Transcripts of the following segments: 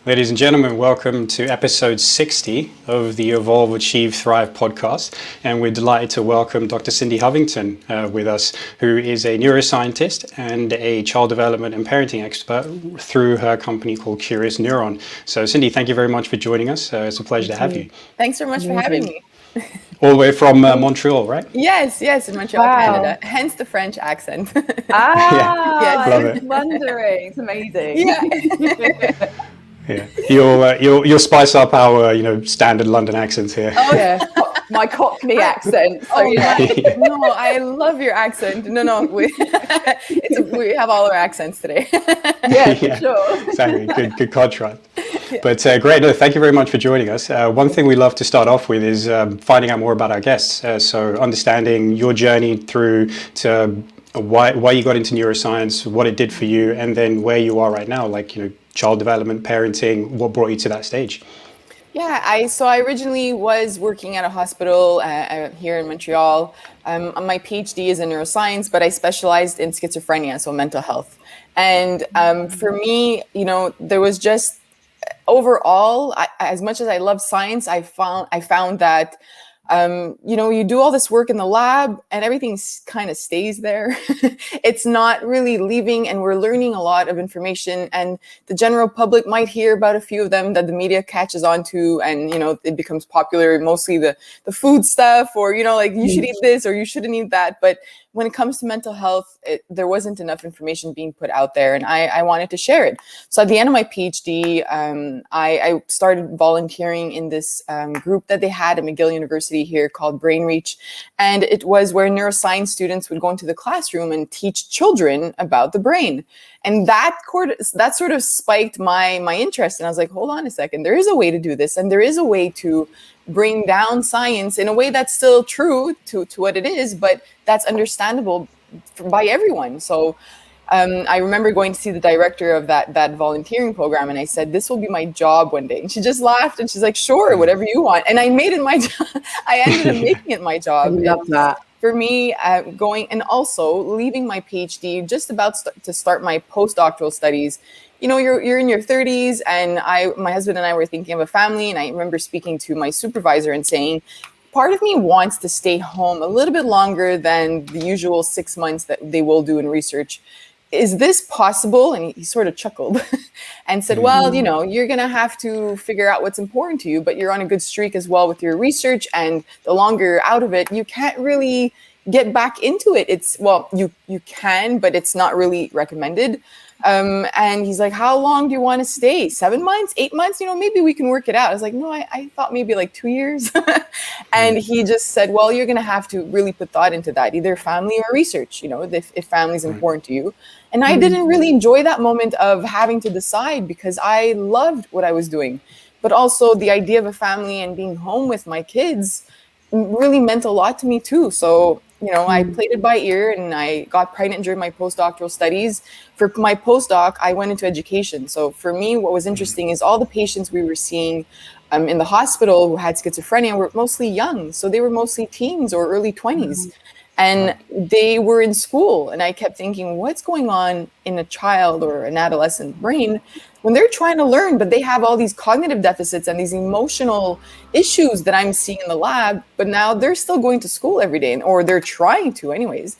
Ladies and gentlemen, welcome to episode 60 of the Evolve, Achieve, Thrive podcast. And we're delighted to welcome Dr. Cindy Hovington with us, who is a neuroscientist and a child development and parenting expert through her company called Curious Neuron. So Cindy, thank you very much for joining us. It's a pleasure to have you. Thanks so much for having me. All the way from Montreal, right? Yes, in Montreal, Canada. Hence the French accent. Love I was it. wondering. It's amazing. Yeah. Yeah, you'll spice up our standard London accents here. Oh yeah, my Cockney accent. So No, I love your accent. No, we have all our accents today. Yeah, for sure. Exactly. Good contrast. But great. No, thank you very much for joining us. One thing we love to start off with is finding out more about our guests. So understanding your journey through to why you got into neuroscience, what it did for you, and then where you are right now, like child development, parenting. What brought you to that stage? Yeah, I originally was working at a hospital here in Montreal. My PhD is in neuroscience, but I specialized in schizophrenia, so mental health. And for me, there was just overall, as much as I love science, I found that you do all this work in the lab and everything kind of stays there. It's not really leaving, and we're learning a lot of information, and the general public might hear about a few of them that the media catches on to, and it becomes popular, mostly the food stuff, or like you should eat this or you shouldn't eat that. But when it comes to mental health, there wasn't enough information being put out there, and I wanted to share it. So at the end of my PhD, I started volunteering in this group that they had at McGill University here called Brain Reach, and it was where neuroscience students would go into the classroom and teach children about the brain. And that sort of spiked my interest, and I was like, hold on a second, there is a way to do this, and there is a way to bring down science in a way that's still true to what it is, but that's understandable by everyone. So I remember going to see the director of that volunteering program, and I said, this will be my job one day. And she just laughed, and she's like, sure, whatever you want. And I made it my job. I ended up making it my job. I love that. For me, going and also leaving my PhD, just about to start my postdoctoral studies. You're in your 30s, and my husband and I were thinking of a family, and I remember speaking to my supervisor and saying, part of me wants to stay home a little bit longer than the usual 6 months that they will do in research. Is this possible? And he sort of chuckled and said, well, you're going to have to figure out what's important to you, but you're on a good streak as well with your research. And the longer you're out of it, you can't really get back into it. You can, but it's not really recommended. And he's like, how long do you want to stay? 7 months, 8 months? Maybe we can work it out. I was like, no, I thought maybe like 2 years. And he just said, well, you're going to have to really put thought into that, either family or research, if family is important to you. And I didn't really enjoy that moment of having to decide, because I loved what I was doing. But also the idea of a family and being home with my kids really meant a lot to me too. So I played it by ear, and I got pregnant during my postdoctoral studies. For my postdoc, I went into education. So for me, what was interesting is all the patients we were seeing in the hospital who had schizophrenia were mostly young. So they were mostly teens or early 20s. And they were in school. And I kept thinking, what's going on in a child or an adolescent brain when they're trying to learn, but they have all these cognitive deficits and these emotional issues that I'm seeing in the lab, but now they're still going to school every day, or they're trying to anyways.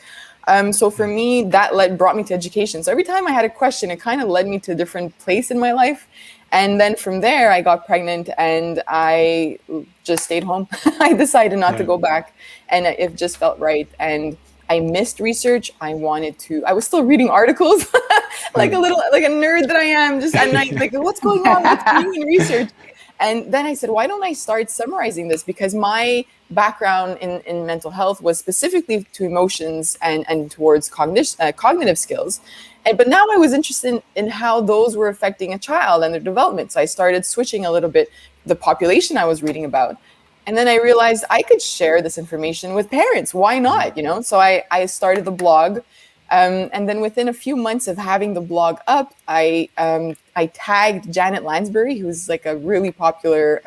So for me, that brought me to education. So every time I had a question, it kind of led me to a different place in my life. And then from there, I got pregnant, and I just stayed home. I decided not to go back, and it just felt right. And I missed research. I was still reading articles like a nerd that I am, just at night, like, what's going on with you in research? And then I said, why don't I start summarizing this? Because my background in mental health was specifically to emotions and towards cognitive skills. But now I was interested in how those were affecting a child and their development. So I started switching a little bit the population I was reading about. And then I realized I could share this information with parents. Why not? So I started the blog. And then within a few months of having the blog up, I tagged Janet Lansbury, who's like a really popular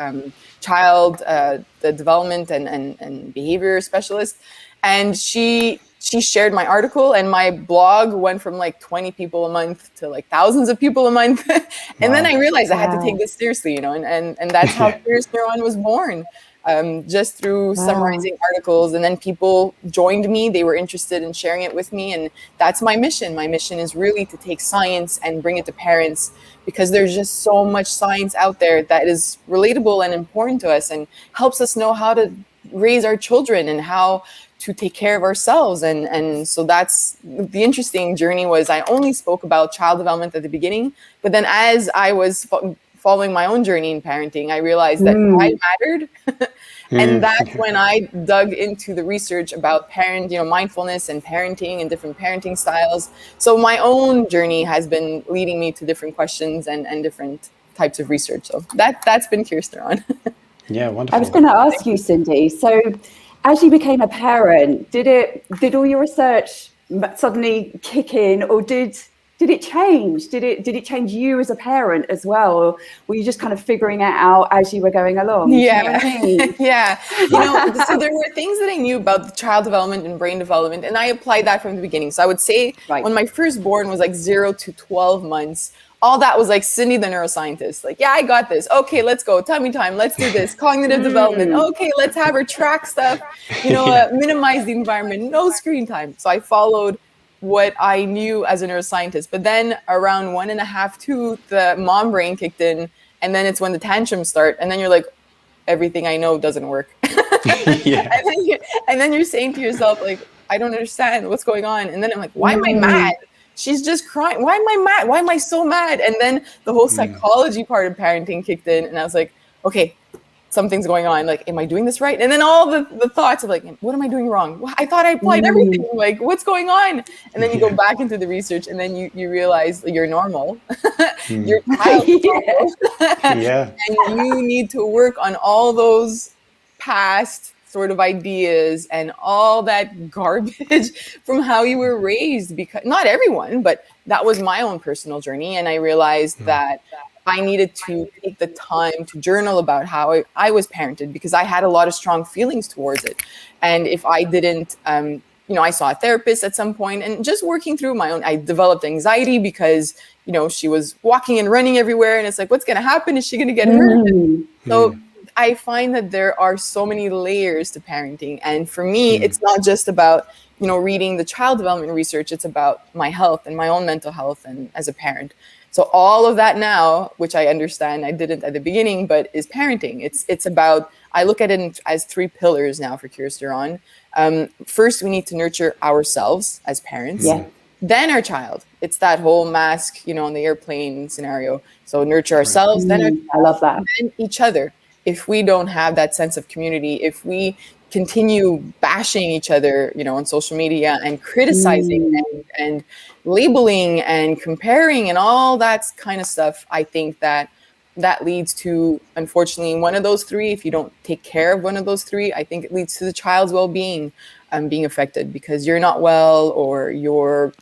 child the development and behavior specialist. And she she shared my article, and my blog went from like 20 people a month to like thousands of people a month. And then I realized I had to take this seriously, and that's how Curious Neuron was born. Just through summarizing articles, and then people joined me. They were interested in sharing it with me, and that's my mission. My mission is really to take science and bring it to parents, because there's just so much science out there that is relatable and important to us and helps us know how to raise our children and how to take care of ourselves. And so that's the interesting journey. Was I only spoke about child development at the beginning, but then as I was following my own journey in parenting, I realized that I mattered. And that's when I dug into the research about mindfulness and parenting and different parenting styles. So my own journey has been leading me to different questions and different types of research. So that's been Curious Neuron. Yeah, wonderful. I was going to ask you, Cindy, so as you became a parent, did all your research suddenly kick in, or did it change? Did it change you as a parent as well? Or were you just kind of figuring it out as you were going along? Yeah. Do you know what I mean? Yeah. So there were things that I knew about the child development and brain development, and I applied that from the beginning. So I would say when my firstborn was like 0 to 12 months, all that was like Cindy, the neuroscientist. Like, yeah, I got this. Okay, let's go. Tummy time. Let's do this. Cognitive development. Okay, let's have her track stuff, minimize the environment, no screen time. So I followed what I knew as a neuroscientist. But then around 1.5, 2, the mom brain kicked in. And then it's when the tantrums start. And then you're like, everything I know doesn't work. And then you're saying to yourself, like, I don't understand what's going on. And then I'm like, why am I mad? She's just crying. Why am I mad? Why am I so mad? And then the whole psychology part of parenting kicked in. And I was like, okay, something's going on. Like, am I doing this right? And then all the thoughts of like, what am I doing wrong? Well, I thought I applied everything. Like, what's going on? And then you go back into the research, and then you realize you're normal. You're child normal. And you need to work on all those past sort of ideas and all that garbage from how you were raised, because not everyone, but that was my own personal journey. And I realized that I needed to take the time to journal about how I was parented, because I had a lot of strong feelings towards it. And if I didn't, I saw a therapist at some point, and just working through my own, I developed anxiety because, she was walking and running everywhere. And it's like, what's going to happen? Is she going to get hurt? So I find that there are so many layers to parenting. And for me, it's not just about, reading the child development research. It's about my health and my own mental health and as a parent. So all of that now, which I understand I didn't at the beginning, but is parenting. It's about, I look at it as 3 pillars now for Curious Neuron. First, we need to nurture ourselves as parents. Then our child. It's that whole mask, on the airplane scenario. So nurture ourselves, then our child, I love that. then each other. If we don't have that sense of community, if we continue bashing each other, on social media and criticizing and labeling and comparing and all that kind of stuff, I think that leads to, unfortunately, one of those 3. If you don't take care of one of those 3, I think it leads to the child's well-being being affected, because you're not well, or you're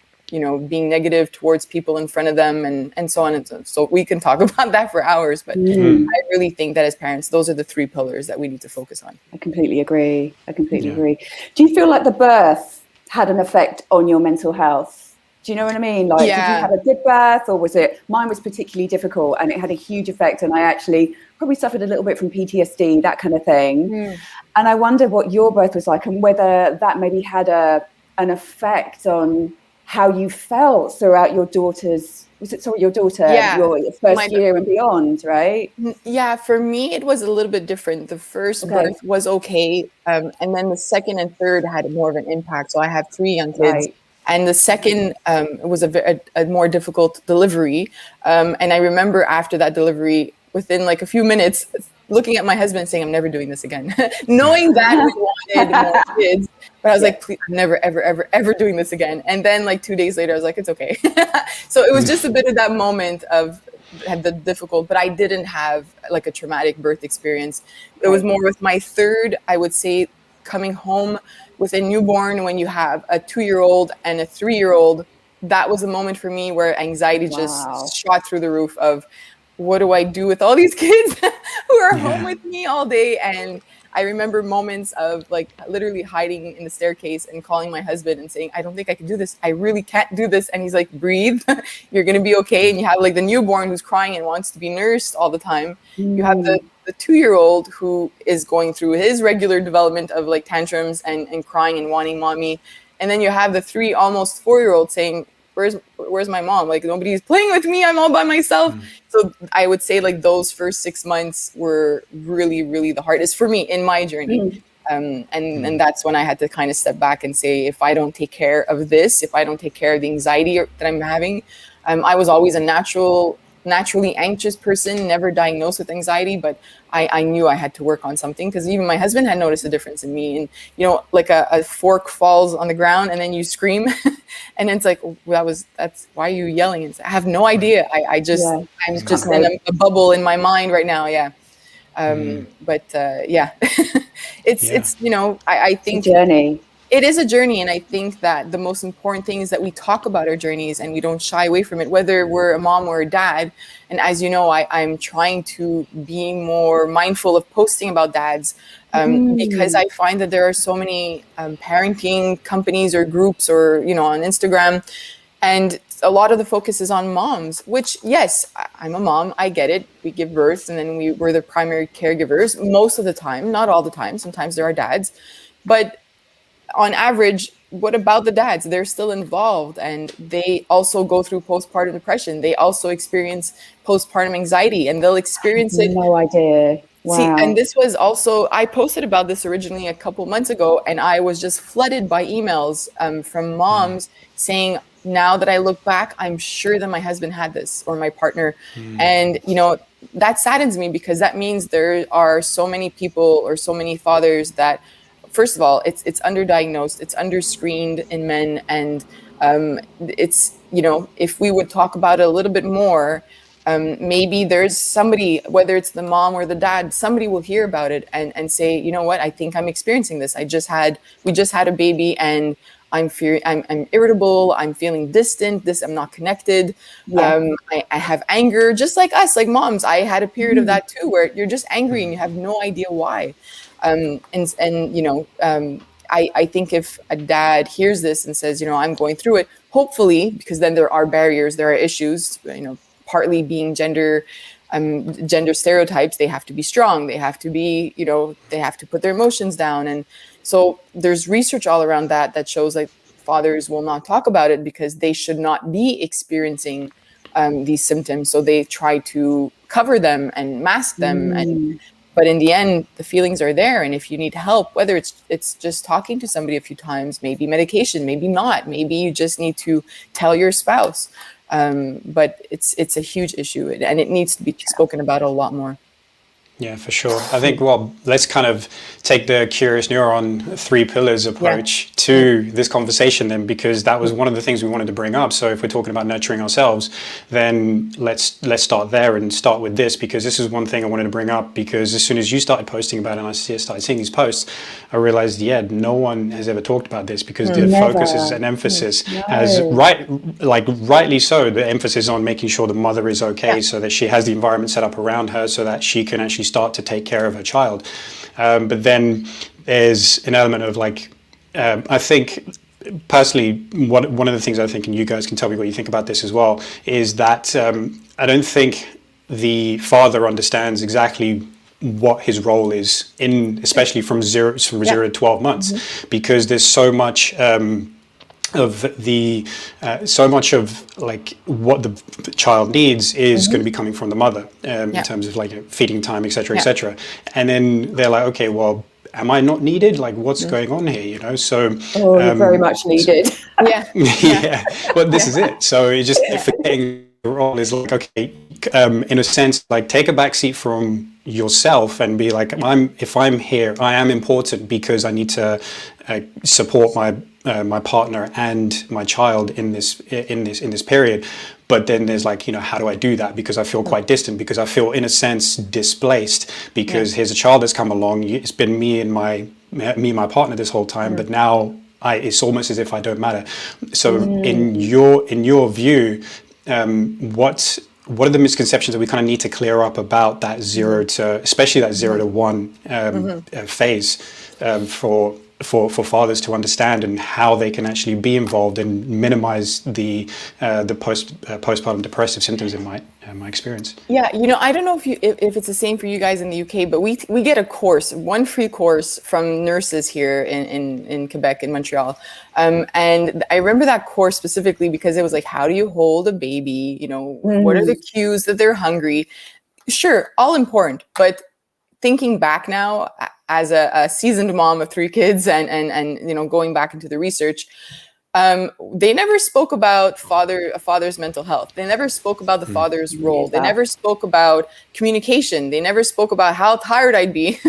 being negative towards people in front of them, and so on and so on. So we can talk about that for hours, but I really think that as parents, those are the 3 pillars that we need to focus on. I completely agree. Agree. Do you feel like the birth had an effect on your mental health? Do you know what I mean? Like, did you have a good birth, or was it, mine was particularly difficult and it had a huge effect, and I actually probably suffered a little bit from PTSD, that kind of thing. And I wonder what your birth was like, and whether that maybe had an effect on how you felt throughout your daughter's, your first year and beyond, right? Yeah, for me, it was a little bit different. The first birth was okay. And then the second and third had more of an impact. So I have 3 young kids. And the second was a more difficult delivery. And I remember after that delivery, within like a few minutes, looking at my husband saying, I'm never doing this again. Knowing that we wanted more kids. But I was like, please, I'm never, ever, ever, ever doing this again. And then like 2 days later, I was like, it's okay. So it was just a bit of that moment of the difficult, but I didn't have like a traumatic birth experience. It was more with my third, I would say, coming home with a newborn, when you have a 2-year-old and a 3-year-old. That was a moment for me where anxiety just shot through the roof of, what do I do with all these kids who are home with me all day? And I remember moments of like literally hiding in the staircase and calling my husband and saying, I don't think I can do this. I really can't do this. And he's like, breathe, you're going to be okay. And you have like the newborn who's crying and wants to be nursed all the time. You have the 2-year-old who is going through his regular development of like tantrums and crying and wanting mommy. And then you have the 3 almost 4-year-old saying, where's my mom? Like, nobody's playing with me. I'm all by myself. So I would say like those first 6 months were really, really the hardest for me in my journey. And that's when I had to kind of step back and say, if I don't take care of this, if I don't take care of the anxiety that I'm having, I was always a naturally anxious person, never diagnosed with anxiety, but I knew I had to work on something, because even my husband had noticed a difference in me. And, you know, like a fork falls on the ground and then you scream and it's like, that's why are you yelling? And I have no idea. I'm just in a bubble in my mind right now. Yeah. It's, you know, I think it's a journey. It is a journey, and I think that the most important thing is that we talk about our journeys and we don't shy away from it, whether we're a mom or a dad. And as you know, I'm trying to be more mindful of posting about dads, because I find that there are so many parenting companies or groups or, you know, on Instagram, and a lot of the focus is on moms, which, yes, I'm a mom. I get it. We give birth and then we're the primary caregivers most of the time, not all the time. Sometimes there are dads, but on average, what about the dads? They're still involved, and they also go through postpartum depression. They also experience postpartum anxiety, and they'll experience it. No idea. Wow. See, and this was also, I posted about this originally a couple months ago, and I was just flooded by emails from moms saying, now that I look back, I'm sure that my husband had this, or my partner. And, you know, that saddens me, because that means there are so many people or so many fathers that, first of all, it's underdiagnosed, it's underscreened in men, and it's, you know, if we would talk about it a little bit more, maybe there's somebody, whether it's the mom or the dad, somebody will hear about it and say, you know what, I think I'm experiencing this. We just had a baby, and I'm irritable, I'm feeling distant, I'm not connected. I have anger, just like us, like moms. I had a period of that too, where you're just angry and you have no idea why. And you know, I think if a dad hears this and says, you know, I'm going through it, hopefully, because then there are barriers, there are issues, you know, partly being gender stereotypes. They have to be strong. They have to be, you know, they have to put their emotions down. And so there's research all around that shows like fathers will not talk about it because they should not be experiencing these symptoms. So they try to cover them and mask them. But in the end, the feelings are there. And if you need help, whether it's just talking to somebody a few times, maybe medication, maybe not, maybe you just need to tell your spouse. But it's a huge issue, and it needs to be spoken about a lot more. Yeah, for sure. I think, well, let's kind of take the Curious Neuron 3 pillars approach to this conversation then, because that was one of the things we wanted to bring up. So if we're talking about nurturing ourselves, then let's start there and start with this, because this is one thing I wanted to bring up, because as soon as you started posting about it and I started seeing these posts, I realized, no one has ever talked about this, because the focus is an emphasis as rightly so, the emphasis on making sure the mother is okay, so that she has the environment set up around her so that she can actually start to take care of her child. But then there's an element of like, I think personally, one of the things I think, and you guys can tell me what you think about this as well, is that I don't think the father understands exactly what his role is especially from zero to 12 months, because there's so much so much of like what the child needs is going to be coming from the mother in terms of like feeding time, etc., etc. And then they're like, okay, well, am I not needed? Like, what's going on here? You know, so you're very much needed. Well, this is it. So it's just forgetting the role is like, okay, in a sense, like take a backseat from yourself and be like, if I'm here, I am important, because I need to support my partner and my child in this period. But then there's like, you know, how do I do that? Because I feel quite distant, because I feel in a sense displaced, because here's a child that's come along. It's been me and my partner this whole time, but now it's almost as if I don't matter. So in your view, what what are the misconceptions that we kind of need to clear up about that especially that 0 to 1 phase for fathers to understand, and how they can actually be involved and minimize the postpartum depressive symptoms in my experience? Yeah, I don't know if it's the same for you guys in the UK, but we get a course, one free course from nurses here in Quebec, in Montreal. And I remember that course specifically because it was like, how do you hold a baby? What are the cues that they're hungry? Sure, all important, but thinking back now as a seasoned mom of 3 kids and going back into the research, they never spoke about a father's mental health. They never spoke about the father's role. They never spoke about communication. They never spoke about how tired I'd be.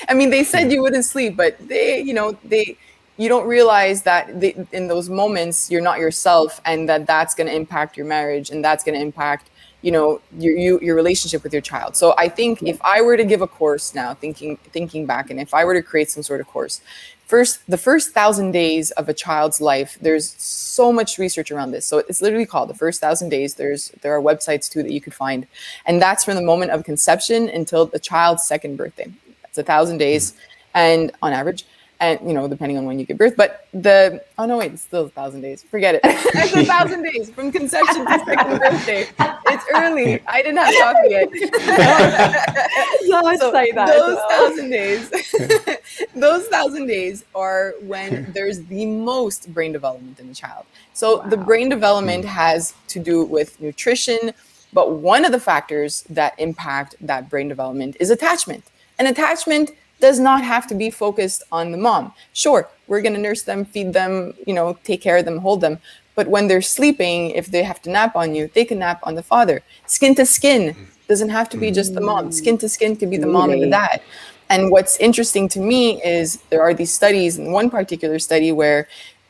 I mean, they said you wouldn't sleep, but you don't realize that in those moments you're not yourself, and that's going to impact your marriage, and that's going to impact your relationship with your child. So I think if I were to give a course now, thinking back, and if I were to create some sort of course, the first 1,000 days of a child's life, there's so much research around this. So it's literally called the first 1,000 days. There are websites too that you could find, and that's from the moment of conception until the child's 2nd birthday. That's 1,000 days, and on average. And depending on when you give birth, but it's still 1,000 days. Forget it. It's 1,000 days from conception to 2nd birthday. It's early. I didn't have coffee yet. So say that. Those 1,000 days are when there's the most brain development in the child. So the brain development has to do with nutrition, but one of the factors that impact that brain development is attachment. And attachment does not have to be focused on the mom. Sure, we're going to nurse them, feed them, take care of them, hold them. But when they're sleeping, if they have to nap on you, they can nap on the father. Skin to skin doesn't have to be just the mom. Skin to skin can be the mom and the dad. And what's interesting to me is there are these studies, and one particular study where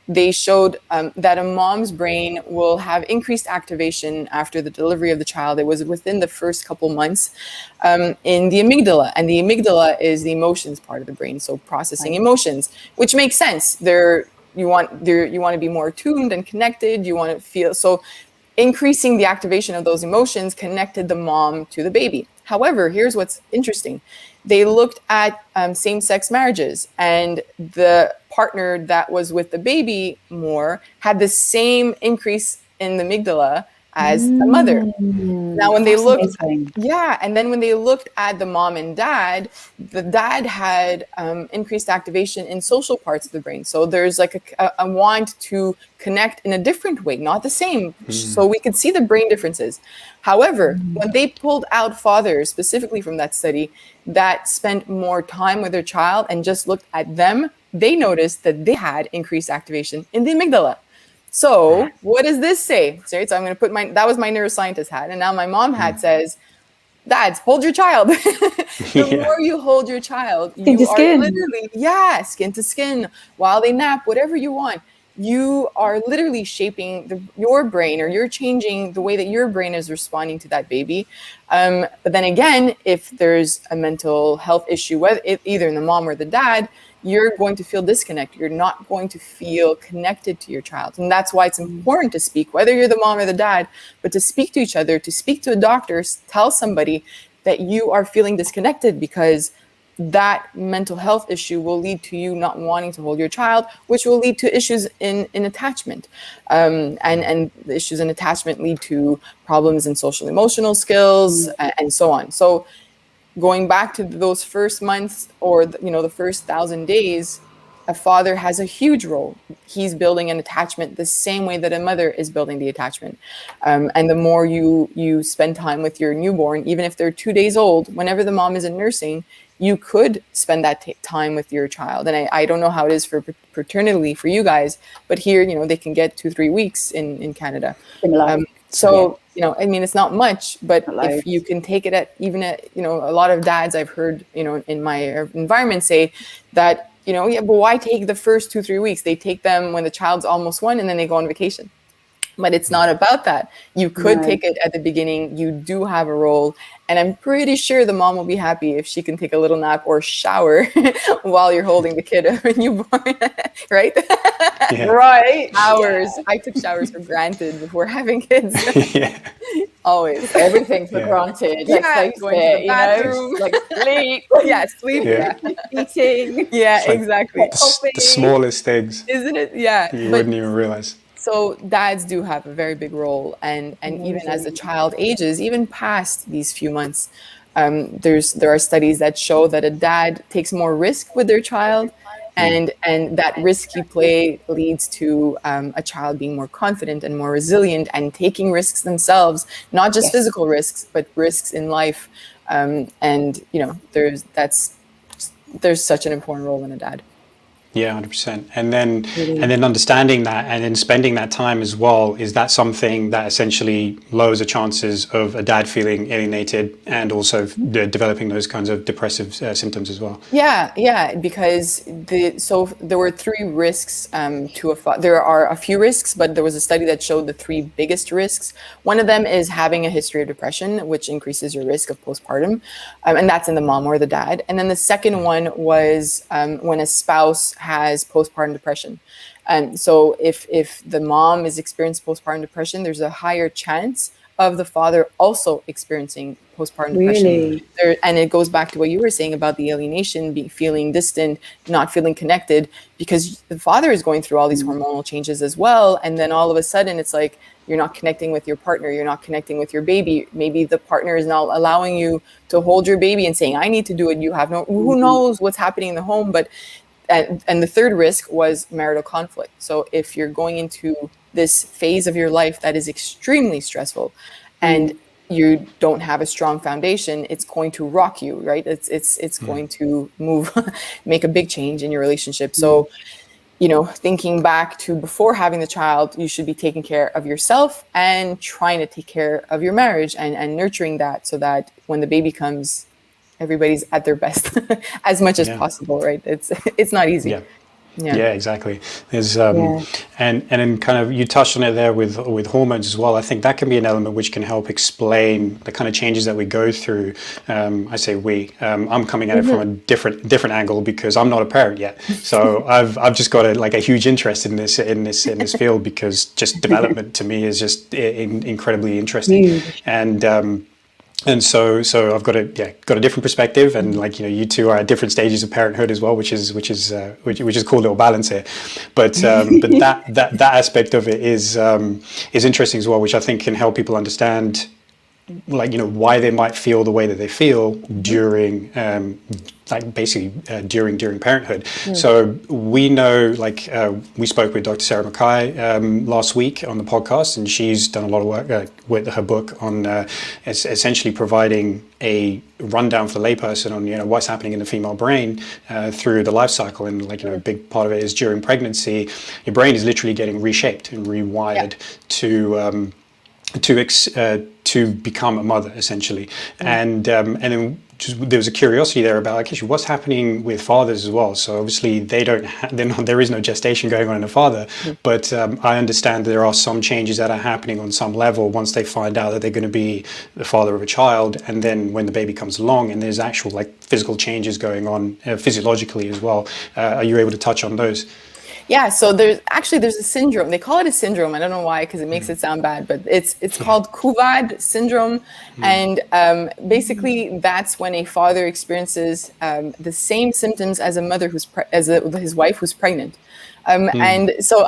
they showed that a mom's brain will have increased activation after the delivery of the child. It was within the first couple months in the amygdala. And the amygdala is the emotions part of the brain, so processing emotions, which makes sense. You want to be more attuned and connected. You want to feel, so increasing the activation of those emotions connected the mom to the baby. However, here's what's interesting. They looked at same-sex marriages, and the partner that was with the baby more had the same increase in the amygdala as the mother. Now, when they looked, and then when they looked at the mom and dad, the dad had increased activation in social parts of the brain. So there's like a want to connect in a different way, not the same. So we could see the brain differences. However, when they pulled out fathers specifically from that study that spent more time with their child and just looked at them, they noticed that they had increased activation in the amygdala. So what does this say? So I'm going to put that was my neuroscientist hat. And now my mom hat says, dads, hold your child. The more you hold your child, you are literally, skin to skin, while they nap, whatever you want. You are literally shaping your brain, or you're changing the way that your brain is responding to that baby. But then again, if there's a mental health issue, either in the mom or the dad, you're going to feel disconnected. You're not going to feel connected to your child. And that's why it's important to speak, whether you're the mom or the dad, but to speak to each other, to speak to a doctor, tell somebody that you are feeling disconnected, because that mental health issue will lead to you not wanting to hold your child, which will lead to issues in attachment. And the issues in attachment lead to problems in social emotional skills and so on. So going back to those first months, or the first 1,000 days, a father has a huge role. He's building an attachment the same way that a mother is building the attachment. And the more you spend time with your newborn, even if they're 2 days old, whenever the mom is in nursing, you could spend that time with your child. And I don't know how it is for paternity for you guys, but here, they can get 2-3 weeks in Canada. It's not much, but if you can take it at a lot of dads I've heard, in my environment say that, but why take the first 2-3 weeks? They take them when the child's almost 1, and then they go on vacation. But it's not about that. You could take it at the beginning. You do have a role. And I'm pretty sure the mom will be happy if she can take a little nap or shower while you're holding the kid of a newborn, right? Yeah. Right. Showers. Yeah. I took showers for granted before having kids. Yeah. Always. Everything for granted. Let's face it, you know, like sleep. Sleep. Yeah. Eating. Yeah, exactly. The smallest things. Isn't it? Yeah. You wouldn't even realize. So dads do have a very big role, and even as the child ages, even past these few months, there are studies that show that a dad takes more risk with their child, and that risky play leads to a child being more confident and more resilient and taking risks themselves, not just physical risks, but risks in life. And you know, there's such an important role in a dad. Yeah, 100%. And then understanding that and then spending that time as well, is that something that essentially lowers the chances of a dad feeling alienated and also developing those kinds of depressive symptoms as well? Yeah, because there were 3 risks there are a few risks, but there was a study that showed the 3 biggest risks. One of them is having a history of depression, which increases your risk of postpartum, and that's in the mom or the dad. And then the second one was when a spouse has postpartum depression. And so if the mom is experiencing postpartum depression, there's a higher chance of the father also experiencing postpartum depression. And it goes back to what you were saying about the alienation, feeling distant, not feeling connected, because the father is going through all these hormonal changes as well. And then all of a sudden it's like, you're not connecting with your partner, you're not connecting with your baby. Maybe the partner is not allowing you to hold your baby and saying, I need to do it. You have who knows what's happening in the home. But and the third risk was marital conflict. So if you're going into this phase of your life that is extremely stressful and you don't have a strong foundation, it's going to rock you, right? It's going to make a big change in your relationship. So, you know, thinking back to before having the child, you should be taking care of yourself and trying to take care of your marriage and nurturing that, so that when the baby comes, everybody's at their best as much as possible, right? It's not easy. Yeah, exactly. There's and then kind of you touched on it there with hormones as well. I think that can be an element which can help explain the kind of changes that we go through. I say we. I'm coming at it from a different angle because I'm not a parent yet. So I've just got a huge interest in this field, because just development to me is just incredibly interesting. And so I've got a different perspective, and you two are at different stages of parenthood as well, which is cool little balance here. But that aspect of it is interesting as well, which I think can help people understand why they might feel the way that they feel during during parenthood. So we know, we spoke with Dr. Sarah Mackay last week on the podcast, and she's done a lot of work with her book on essentially providing a rundown for the layperson on what's happening in the female brain through the life cycle. And a big part of it is during pregnancy, your brain is literally getting reshaped and rewired to become a mother, essentially. And then there was a curiosity there about actually what's happening with fathers as well. So obviously there is no gestation going on in a father, but I understand there are some changes that are happening on some level once they find out that they're going to be the father of a child, and then when the baby comes along, and there's actual physical changes going on physiologically as well. Are you able to touch on those? Yeah, so there's a syndrome. They call it a syndrome. I don't know why, because it makes it sound bad, but it's called Kuvad syndrome. And basically that's when a father experiences the same symptoms as a mother his wife who's pregnant. And so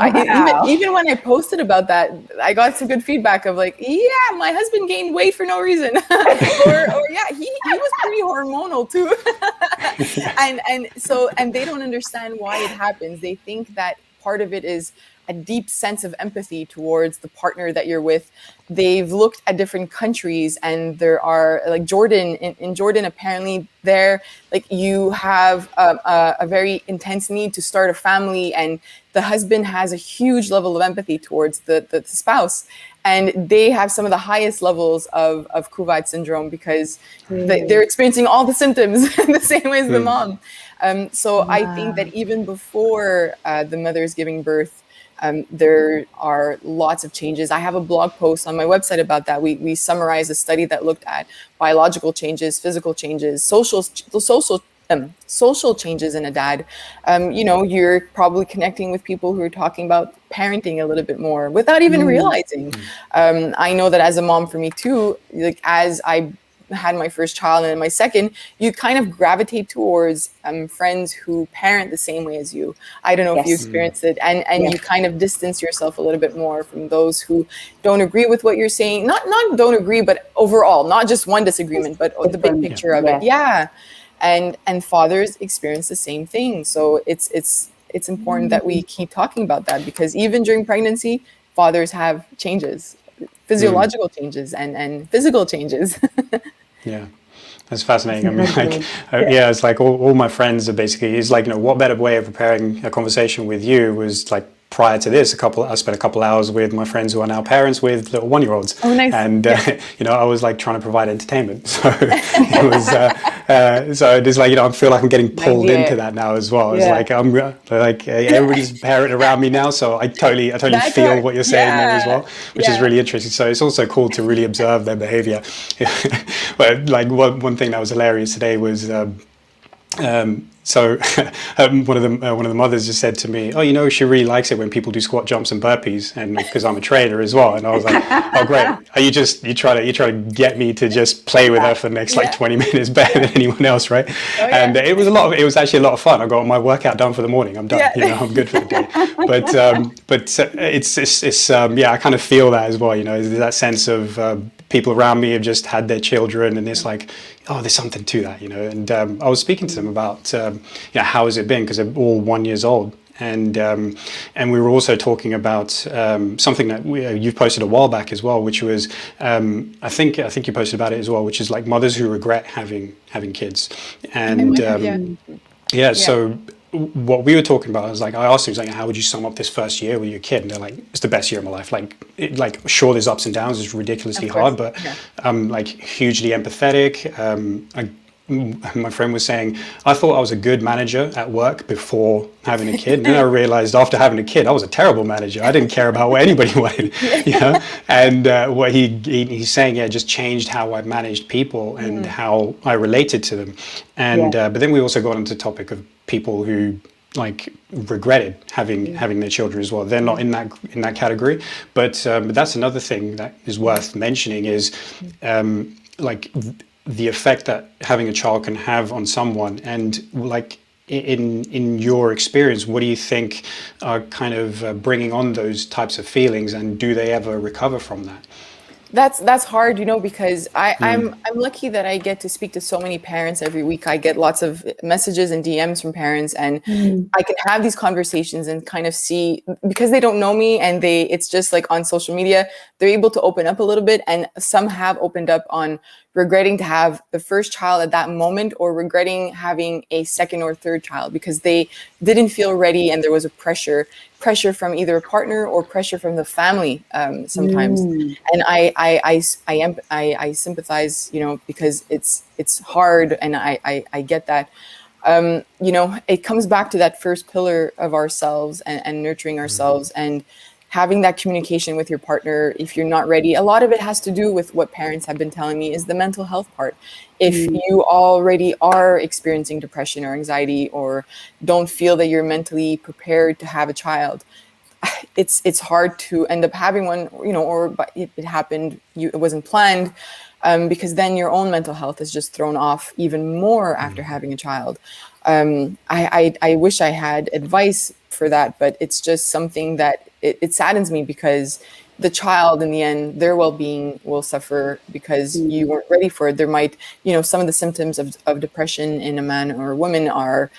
even when I posted about that, I got some good feedback of my husband gained weight for no reason, or he was pretty hormonal too. and they don't understand why it happens. They think that part of it is a deep sense of empathy towards the partner that you're with. They've looked at different countries, and there are Jordan. In Jordan, apparently you have a very intense need to start a family, and the husband has a huge level of empathy towards the spouse. And they have some of the highest levels of Kuvad syndrome because they're experiencing all the symptoms the same way as the mom. I think that even before the mother is giving birth, There are lots of changes. I have a blog post on my website about that. We summarize a study that looked at biological changes, physical changes, social changes in a dad. You're probably connecting with people who are talking about parenting a little bit more without even realizing. I know that as a mom for me too, like as I had my first child and my second, you kind of gravitate towards friends who parent the same way as you. I don't know if you experienced it, and you kind of distance yourself a little bit more from those who don't agree with what you're saying. Not don't agree, but overall, not just one disagreement, but the big picture of it. Yeah. And fathers experience the same thing. So it's important that we keep talking about that, because even during pregnancy, fathers have changes, physiological changes and physical changes. Yeah, that's fascinating. I mean, like, it's like all my friends are basically, it's like, what better way of preparing a conversation with you was like, prior to this, I spent a couple hours with my friends who are now parents with little 1-year-olds. Oh, nice. And, I was like trying to provide entertainment. So it was, so it's like, I feel like I'm getting pulled into that now as well. It's like, I'm like, everybody's a parent around me now. So I totally feel what you're saying there as well, which is really interesting. So it's also cool to really observe their behavior. But like one thing that was hilarious today was, so one of the mothers just said to me, "Oh, she really likes it when people do squat jumps and burpees," and because I'm a trainer as well. And I was like, "Oh, great! Are you try to get me to just play with her for the next like 20 minutes better than anyone else, right?" And it was actually a lot of fun. I got my workout done for the morning. I'm done. I'm good for the day. But it's I kind of feel that as well. There's that sense of people around me have just had their children, and it's like, there's something to that, And I was speaking to them about, how has it been? Because they're all 1 year old, and we were also talking about something that you've posted a while back as well, which was, I think you posted about it as well, which is like mothers who regret having kids, and so. What we were talking about was like, I asked them, like, how would you sum up this first year with your kid? And they're like, it's the best year of my life. Like sure, there's ups and downs. It's ridiculously hard, but I'm like hugely empathetic. My friend was saying, I thought I was a good manager at work before having a kid. And then I realized after having a kid, I was a terrible manager. I didn't care about what anybody wanted, And what he's saying, just changed how I managed people and how I related to them. And but then we also got into the topic of people who like regretted having their children as well. They're not in that category, but that's another thing that is worth mentioning is like the effect that having a child can have on someone. And like in your experience, what do you think are kind of bringing on those types of feelings, and do they ever recover from that? That's hard, because I'm lucky that I get to speak to so many parents every week. I get lots of messages and DMs from parents, and I can have these conversations and kind of see, because they don't know me and it's just like on social media, they're able to open up a little bit, and some have opened up on regretting to have the first child at that moment, or regretting having a second or third child because they didn't feel ready, and there was a pressure from either a partner or pressure from the family sometimes. And I sympathize, because it's hard, and I get that. It comes back to that first pillar of ourselves and nurturing ourselves and having that communication with your partner. If you're not ready, a lot of it has to do with what parents have been telling me is the mental health part. If you already are experiencing depression or anxiety, or don't feel that you're mentally prepared to have a child, it's hard to end up having one, or it happened, it wasn't planned, because then your own mental health is just thrown off even more after having a child. I wish I had advice for that, but it's just something that it saddens me, because the child, in the end, their well-being will suffer because you weren't ready for it. There might, some of the symptoms of depression in a man or a woman are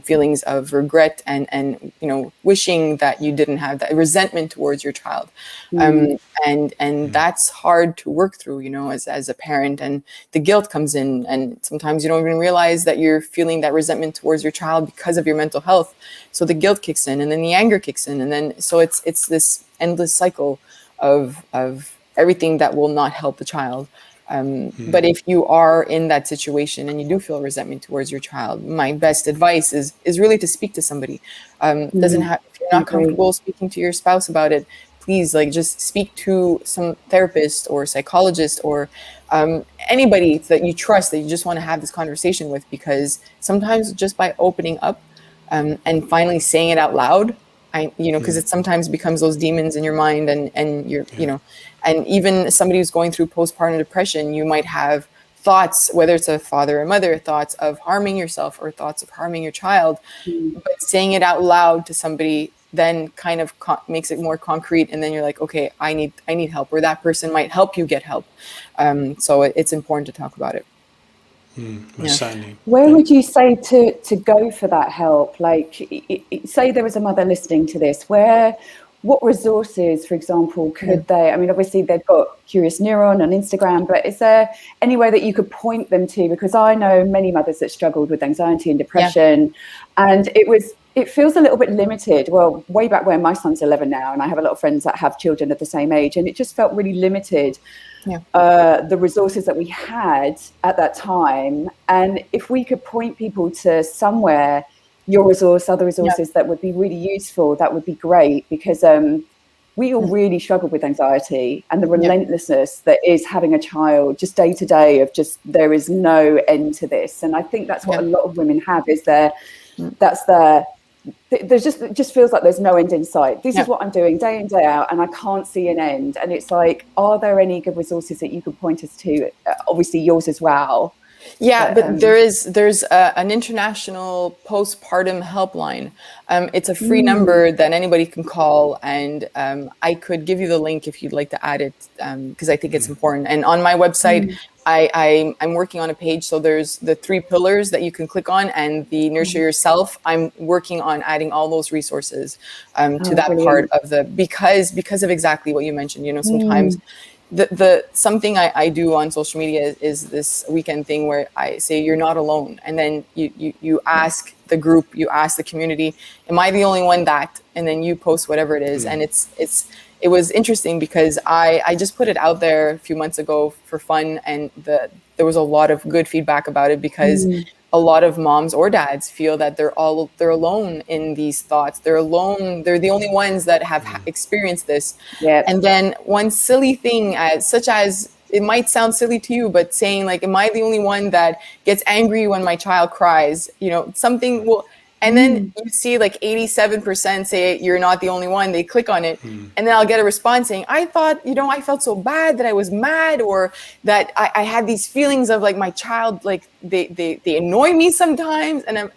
feelings of regret and wishing that you didn't have that, resentment towards your child. And that's hard to work through, as a parent, and the guilt comes in, and sometimes you don't even realize that you're feeling that resentment towards your child because of your mental health. So the guilt kicks in, and then the anger kicks in, and then so it's this endless cycle of everything that will not help the child. But if you are in that situation and you do feel resentment towards your child, my best advice is really to speak to somebody. Doesn't have, if you're not comfortable speaking to your spouse about it, please, like, just speak to some therapist or psychologist or anybody that you trust, that you just want to have this conversation with, because sometimes just by opening up and finally saying it out loud, because it sometimes becomes those demons in your mind, and you're, and even somebody who's going through postpartum depression, you might have thoughts, whether it's a father or mother, thoughts of harming yourself or thoughts of harming your child, but saying it out loud to somebody then kind of makes it more concrete, and then you're like, okay, I need help, or that person might help you get help. So it's important to talk about it. Certainly. Where would you say to go for that help? Like, say there was a mother listening to this, what resources, for example, could they, I mean, obviously they've got Curious Neuron on Instagram, but is there any way that you could point them to? Because I know many mothers that struggled with anxiety and depression, and it feels a little bit limited. Well, way back when, my son's 11 now, and I have a lot of friends that have children of the same age, and it just felt really limited, the resources that we had at that time. And if we could point people to somewhere, your resource, other resources that would be really useful, that would be great, because we all really struggle with anxiety and the relentlessness that is having a child just day to day, of just, there is no end to this. And I think that's what a lot of women have, is it just feels like there's no end in sight. This is what I'm doing day in, day out, and I can't see an end. And it's like, are there any good resources that you could point us to? Obviously yours as well. But there's an international postpartum helpline. It's a free number that anybody can call, and I could give you the link if you'd like to add it, because I think it's important. And on my website, I'm working on a page, so there's the 3 pillars that you can click on, and the Nurture Yourself. I'm working on adding all those resources to that part of because of exactly what you mentioned. Sometimes the something I do on social media is this weekend thing where I say you're not alone, and then you ask the group, you ask the community, am I the only one that? And then you post whatever it is, and it was interesting because I just put it out there a few months ago for fun, and there was a lot of good feedback about it, because a lot of moms or dads feel that they're alone in these thoughts. They're alone. They're the only ones that have experienced this. And then one silly thing, such as, it might sound silly to you, but saying like, am I the only one that gets angry when my child cries? Something will, and then you see like 87% say you're not the only one. They click on it, and then I'll get a response saying, I thought, I felt so bad that I was mad, or that I had these feelings of like my child, like they annoy me sometimes. And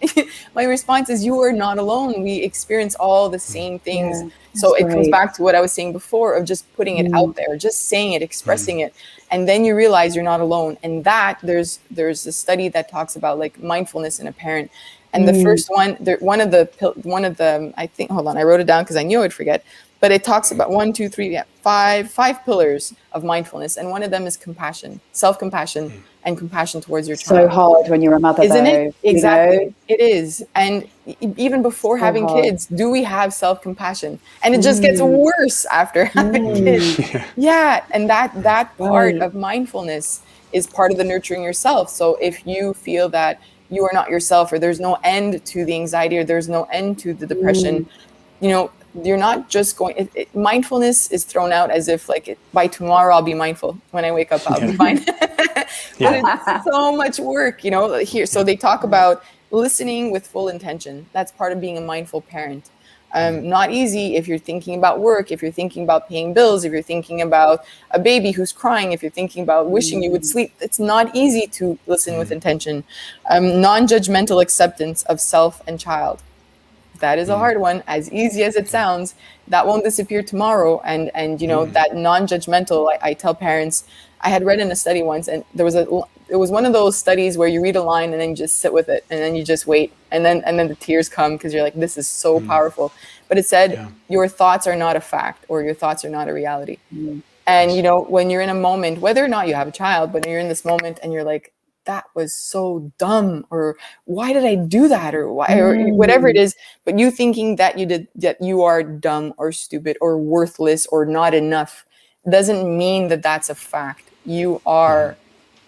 my response is, you are not alone. We experience all the same things. So it comes back to what I was saying before, of just putting it out there, just saying it, expressing it. And then you realize you're not alone. And that there's a study that talks about like mindfulness in a parent. And the first one, one of the, I think, hold on, I wrote it down because I knew I'd forget, but it talks about 5 pillars of mindfulness. And one of them is compassion, self-compassion, and compassion towards your child. So hard when you're a mother, isn't though, it? Exactly. It is. And even before having kids, do we have self-compassion? And it just gets worse after having kids. And that part of mindfulness is part of the nurturing yourself. So if you feel that you are not yourself, or there's no end to the anxiety, or there's no end to the depression, you're not just going, mindfulness is thrown out as if like by tomorrow I'll be mindful. When I wake up, I'll be fine. But it's so much work, here. So they talk about listening with full intention. That's part of being a mindful parent. Not easy if you're thinking about work, if you're thinking about paying bills, if you're thinking about a baby who's crying, if you're thinking about wishing you would sleep. It's not easy to listen with intention. Non-judgmental acceptance of self and child. That is a hard one. As easy as it sounds, that won't disappear tomorrow. And that non-judgmental, I tell parents, I had read in a study once, and it was one of those studies where you read a line and then you just sit with it, and then you just wait, and then the tears come because you're like, this is so powerful. But it said, your thoughts are not a fact, or your thoughts are not a reality. And when you're in a moment, whether or not you have a child, but you're in this moment and you're like, that was so dumb, or why did I do that, or why, or whatever it is, but you thinking that you are dumb or stupid or worthless or not enough doesn't mean that that's a fact. You are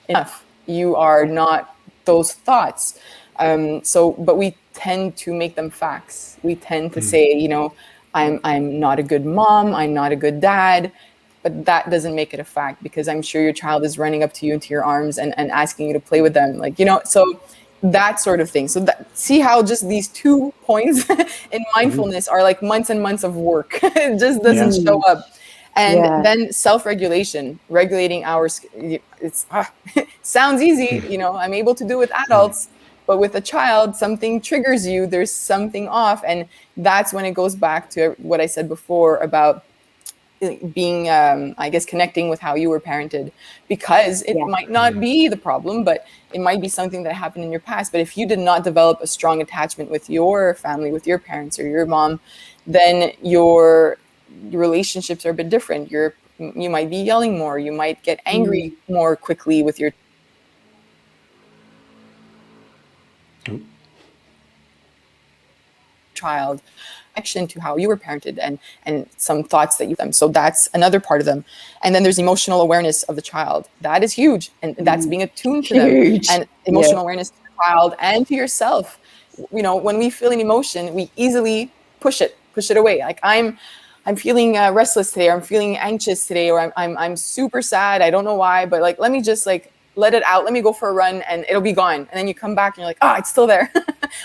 enough. You are not those thoughts. But we tend to make them facts. We tend to say, you know, I'm not a good mom, I'm not a good dad, but that doesn't make it a fact, because I'm sure your child is running up to you into your arms and asking you to play with them. Like, you know, so that sort of thing. So see how just these 2 points in mindfulness are like months and months of work. It just doesn't show up. And then self-regulation, regulating hours, it's sounds easy, you know, I'm able to do with adults, but with a child, something triggers you, there's something off. And that's when it goes back to what I said before about being, I guess, connecting with how you were parented, because it might not be the problem, but it might be something that happened in your past. But if you did not develop a strong attachment with your family, with your parents or your mom, then your relationships are a bit different. You might be yelling more. You might get angry more quickly with your child. Connection to how you were parented and some thoughts that you them. So that's another part of them. And then there's emotional awareness of the child. That is huge. And that's being attuned to them, and emotional awareness to the child and to yourself. You know, when we feel an emotion, we easily push it away. Like I'm feeling restless today, or I'm feeling anxious today, or I'm super sad. I don't know why, but like, let me just like let it out. Let me go for a run and it'll be gone. And then you come back and you're like, oh, it's still there.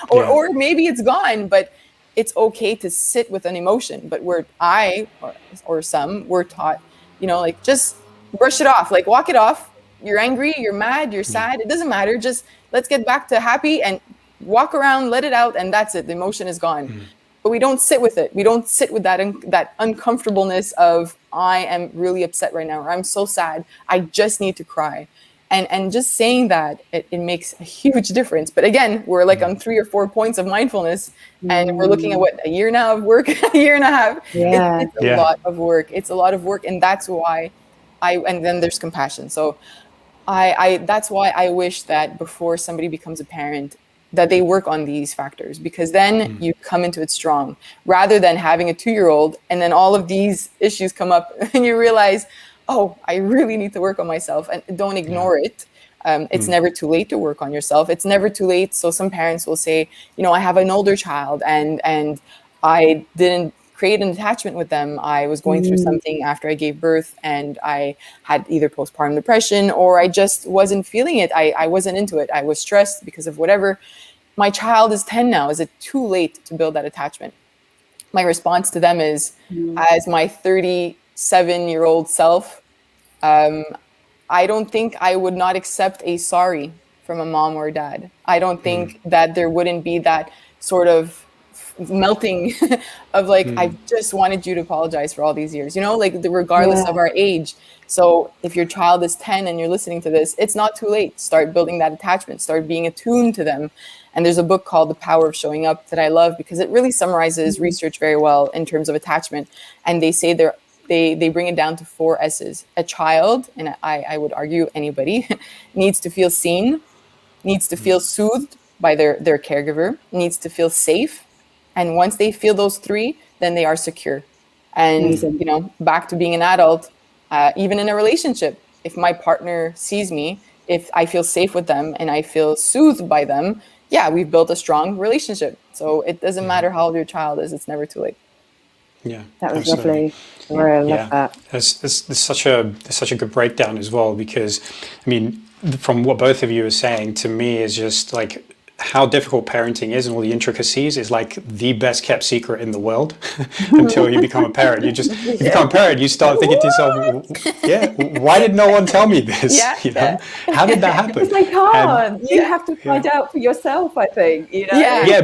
or maybe it's gone, but it's okay to sit with an emotion. But or some were taught, you know, like just brush it off, like walk it off. You're angry, you're mad, you're sad. It doesn't matter. Just let's get back to happy and walk around, let it out. And that's it. The emotion is gone. But we don't sit with it. We don't sit with that uncomfortableness of, I am really upset right now, or I'm so sad, I just need to cry. And just saying that, it makes a huge difference. But again, we're like on 3 or 4 points of mindfulness, and we're looking at a year now of work, a year and a half. It's a lot of work. It's a lot of work. And that's why and then there's compassion. So that's why I wish that before somebody becomes a parent, that they work on these factors, because then you come into it strong, rather than having a 2-year-old and then all of these issues come up and you realize, oh, I really need to work on myself. And don't ignore it. It's never too late to work on yourself. It's never too late. So some parents will say, you know, I have an older child and I didn't create an attachment with them. I was going through something after I gave birth, and I had either postpartum depression, or I just wasn't feeling it. I wasn't into it. I was stressed because of whatever. My child is 10 now. Is it too late to build that attachment? My response to them is, as my 37-year-old self, I don't think I would not accept a sorry from a mom or a dad. I don't think that there wouldn't be that sort of melting of like, I just wanted you to apologize for all these years, you know, like regardless of our age. So if your child is 10 and you're listening to this, it's not too late. Start building that attachment, start being attuned to them. And there's a book called The Power of Showing Up that I love, because it really summarizes research very well in terms of attachment. And they say they bring it down to 4 S's. A child, and I would argue anybody, needs to feel seen, needs to feel soothed by their caregiver, needs to feel safe. And once they feel those 3, then they are secure. And, you know, back to being an adult, even in a relationship, if my partner sees me, if I feel safe with them and I feel soothed by them, we've built a strong relationship. So it doesn't matter how old your child is, it's never too late. Yeah, that was lovely. I love that. There's such a good breakdown as well, because, I mean, from what both of you are saying, to me is just like how difficult parenting is, and all the intricacies is like the best kept secret in the world until you become a parent. You become a parent, you start thinking to yourself, why did no one tell me this? You know, how did that happen? Because they can't. You have to find out for yourself, I think. You know?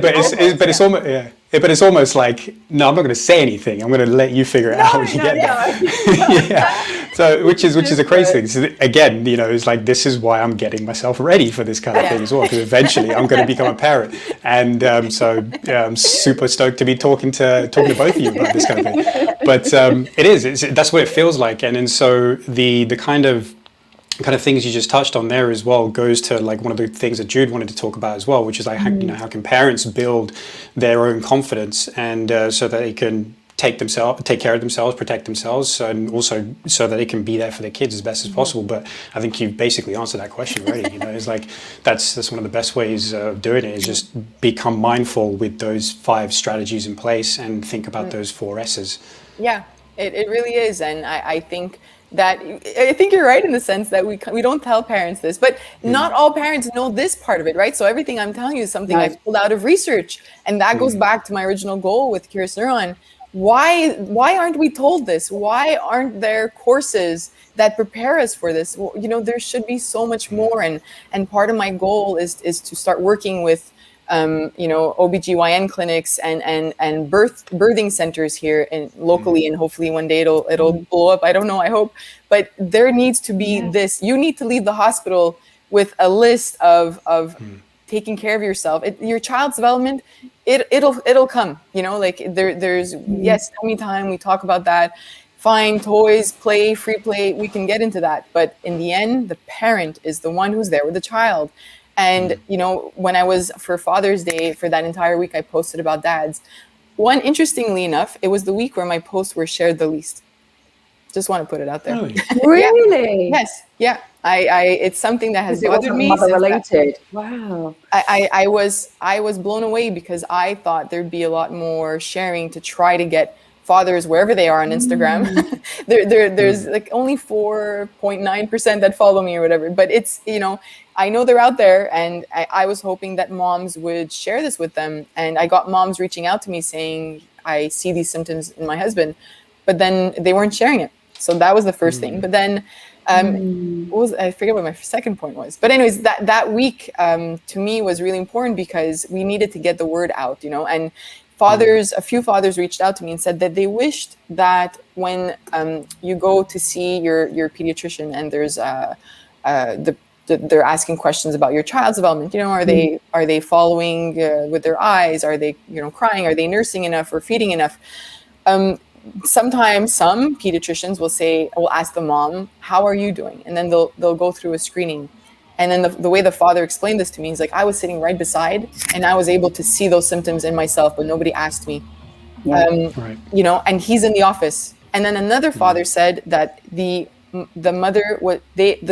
But it's almost like, no, I'm not going to say anything. I'm going to let you figure it out when you get there. So, which is a crazy thing. So again, you know, it's like, this is why I'm getting myself ready for this kind of thing as well, because eventually I'm going to become a parent. And so I'm super stoked to be talking to both of you about this kind of thing. But that's what it feels like. And so the kind of things you just touched on there as well goes to like one of the things that Jude wanted to talk about as well, which is like how can parents build their own confidence, and so that they can take care of themselves, protect themselves, and also so that they can be there for their kids as best as possible. But I think you've basically answered that question already. It's like that's one of the best ways of doing it, is just become mindful with those 5 strategies in place and think about those 4 S's. Yeah, it really is. And I think you're right in the sense that we don't tell parents this, but not all parents know this part of it, right? So everything I'm telling you is something I've pulled out of research, and that goes back to my original goal with Curious Neuron. Why aren't we told this? Why aren't there courses that prepare us for this? Well, there should be so much more, and part of my goal is to start working with OBGYN clinics and birthing centers here locally, and hopefully one day it'll blow up. I don't know, I hope. But there needs to be this. You need to leave the hospital with a list of taking care of yourself. Your child's development, it'll come. There's tummy time. We talk about that. Fine, toys, play, free play. We can get into that. But in the end, the parent is the one who's there with the child. And, when I was for Father's Day, for that entire week, I posted about dads. Interestingly enough, it was the week where my posts were shared the least. Just want to put it out there. Really? Yes. Yeah. It's something that has bothered me. Mother related. Wow. I was blown away, because I thought there'd be a lot more sharing to try to get fathers wherever they are on Instagram. There's like only 4.9% that follow me or whatever, but it's, I know they're out there, and I was hoping that moms would share this with them. And I got moms reaching out to me saying, I see these symptoms in my husband, but then they weren't sharing it. So that was the first thing. But then I forget what my second point was. But anyways, that week to me was really important, because we needed to get the word out, and a few fathers reached out to me and said that they wished that when you go to see your pediatrician, and there's they're asking questions about your child's development. Are they following with their eyes? Are they crying? Are they nursing enough or feeding enough? Sometimes some pediatricians will ask the mom, how are you doing? And then they'll go through a screening. And then the way the father explained this to me is like, I was sitting right beside, and I was able to see those symptoms in myself, but nobody asked me. And he's in the office. And then another father said that the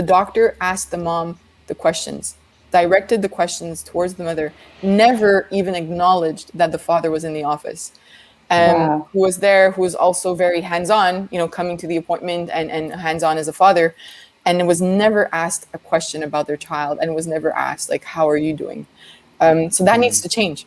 doctor asked the mom the questions, directed the questions towards the mother, never even acknowledged that the father was in the office. Who was there, who was also very hands-on, coming to the appointment and hands-on as a father, and was never asked a question about their child, and was never asked, like, how are you doing? So that needs to change.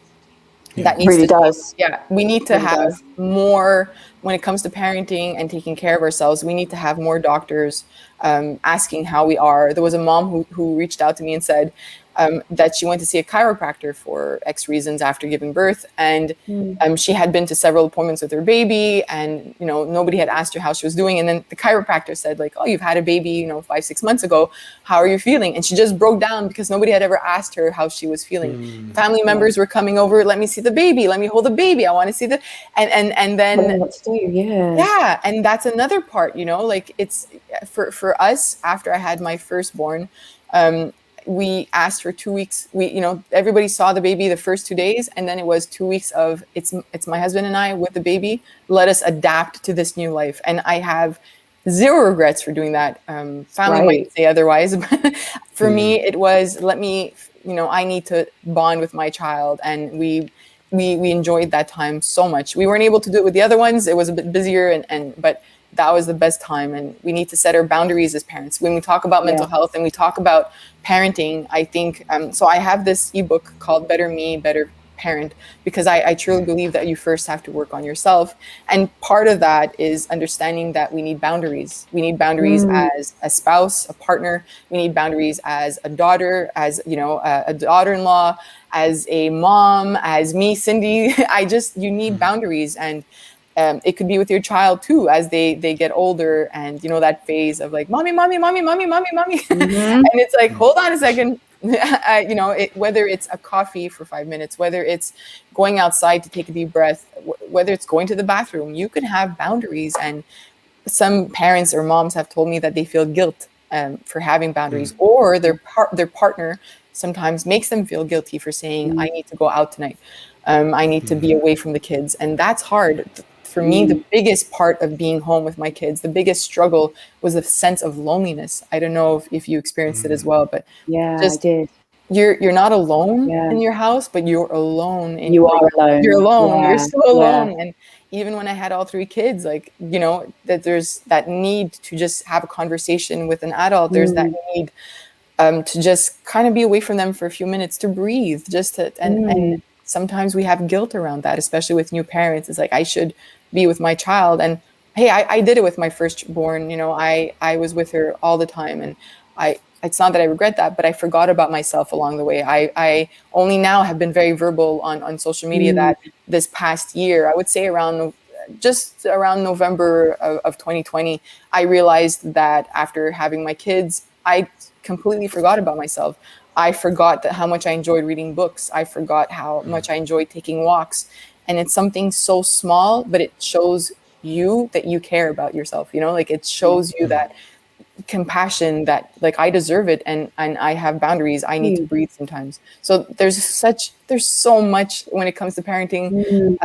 That needs really does. Yeah, we need to have more, when it comes to parenting and taking care of ourselves, we need to have more doctors asking how we are. There was a mom who reached out to me and said that she went to see a chiropractor for X reasons after giving birth. And she had been to several appointments with her baby, and, nobody had asked her how she was doing. And then the chiropractor said, like, oh, you've had a baby, 5-6 months ago. How are you feeling? And she just broke down, because nobody had ever asked her how she was feeling. Family members were coming over. Let me see the baby. Let me hold the baby. I want to see the, and then what to do. Yeah. And that's another part, like, it's for us, after I had my firstborn, we asked for 2 weeks. Everybody saw the baby the first 2 days, and then it was 2 weeks of it's my husband and I with the baby. Let us adapt to this new life. And I have zero regrets for doing that. Family might say otherwise, but for me, it was, I need to bond with my child, and we enjoyed that time so much. We weren't able to do it with the other ones. It was a bit busier, but that was the best time. And we need to set our boundaries as parents. When we talk about mental health and we talk about parenting, I think, so I have this ebook called Better Me, Better Parent, because I truly believe that you first have to work on yourself. And part of that is understanding that we need boundaries. We need boundaries as a spouse, a partner. We need boundaries as a daughter, as, a daughter-in-law, as a mom, as me, Cindy. You need boundaries. And it could be with your child too, as they get older, and that phase of like, mommy, and it's like, hold on a second. Whether it's a coffee for 5 minutes, whether it's going outside to take a deep breath, whether it's going to the bathroom, you can have boundaries. And some parents or moms have told me that they feel guilt for having boundaries, or their partner sometimes makes them feel guilty for saying, I need to go out tonight. I need to be away from the kids. And that's hard for me, the biggest part of being home with my kids, the biggest struggle was the sense of loneliness. I don't know if you experienced it as well, but I did. You're not alone in your house, but you're alone. You are alone. You're alone. Yeah. You're so alone. And even when I had all 3 kids, like, you know, that there's that need to just have a conversation with an adult. There's that need to just kind of be away from them for a few minutes, to breathe, just to, and sometimes we have guilt around that, especially with new parents. It's like, I should be with my child. And hey, I did it with my firstborn. You know, I was with her all the time, and it's not that I regret that, but I forgot about myself along the way. I only now have been very verbal on social media that this past year, I would say just around November of 2020, I realized that after having my kids, I completely forgot about myself. I forgot how much I enjoyed reading books. I forgot how much I enjoyed taking walks. And it's something so small, but it shows you that you care about yourself. You know, like, it shows you that compassion, that like, I deserve it, and I have boundaries. I need to breathe sometimes. So there's so much when it comes to parenting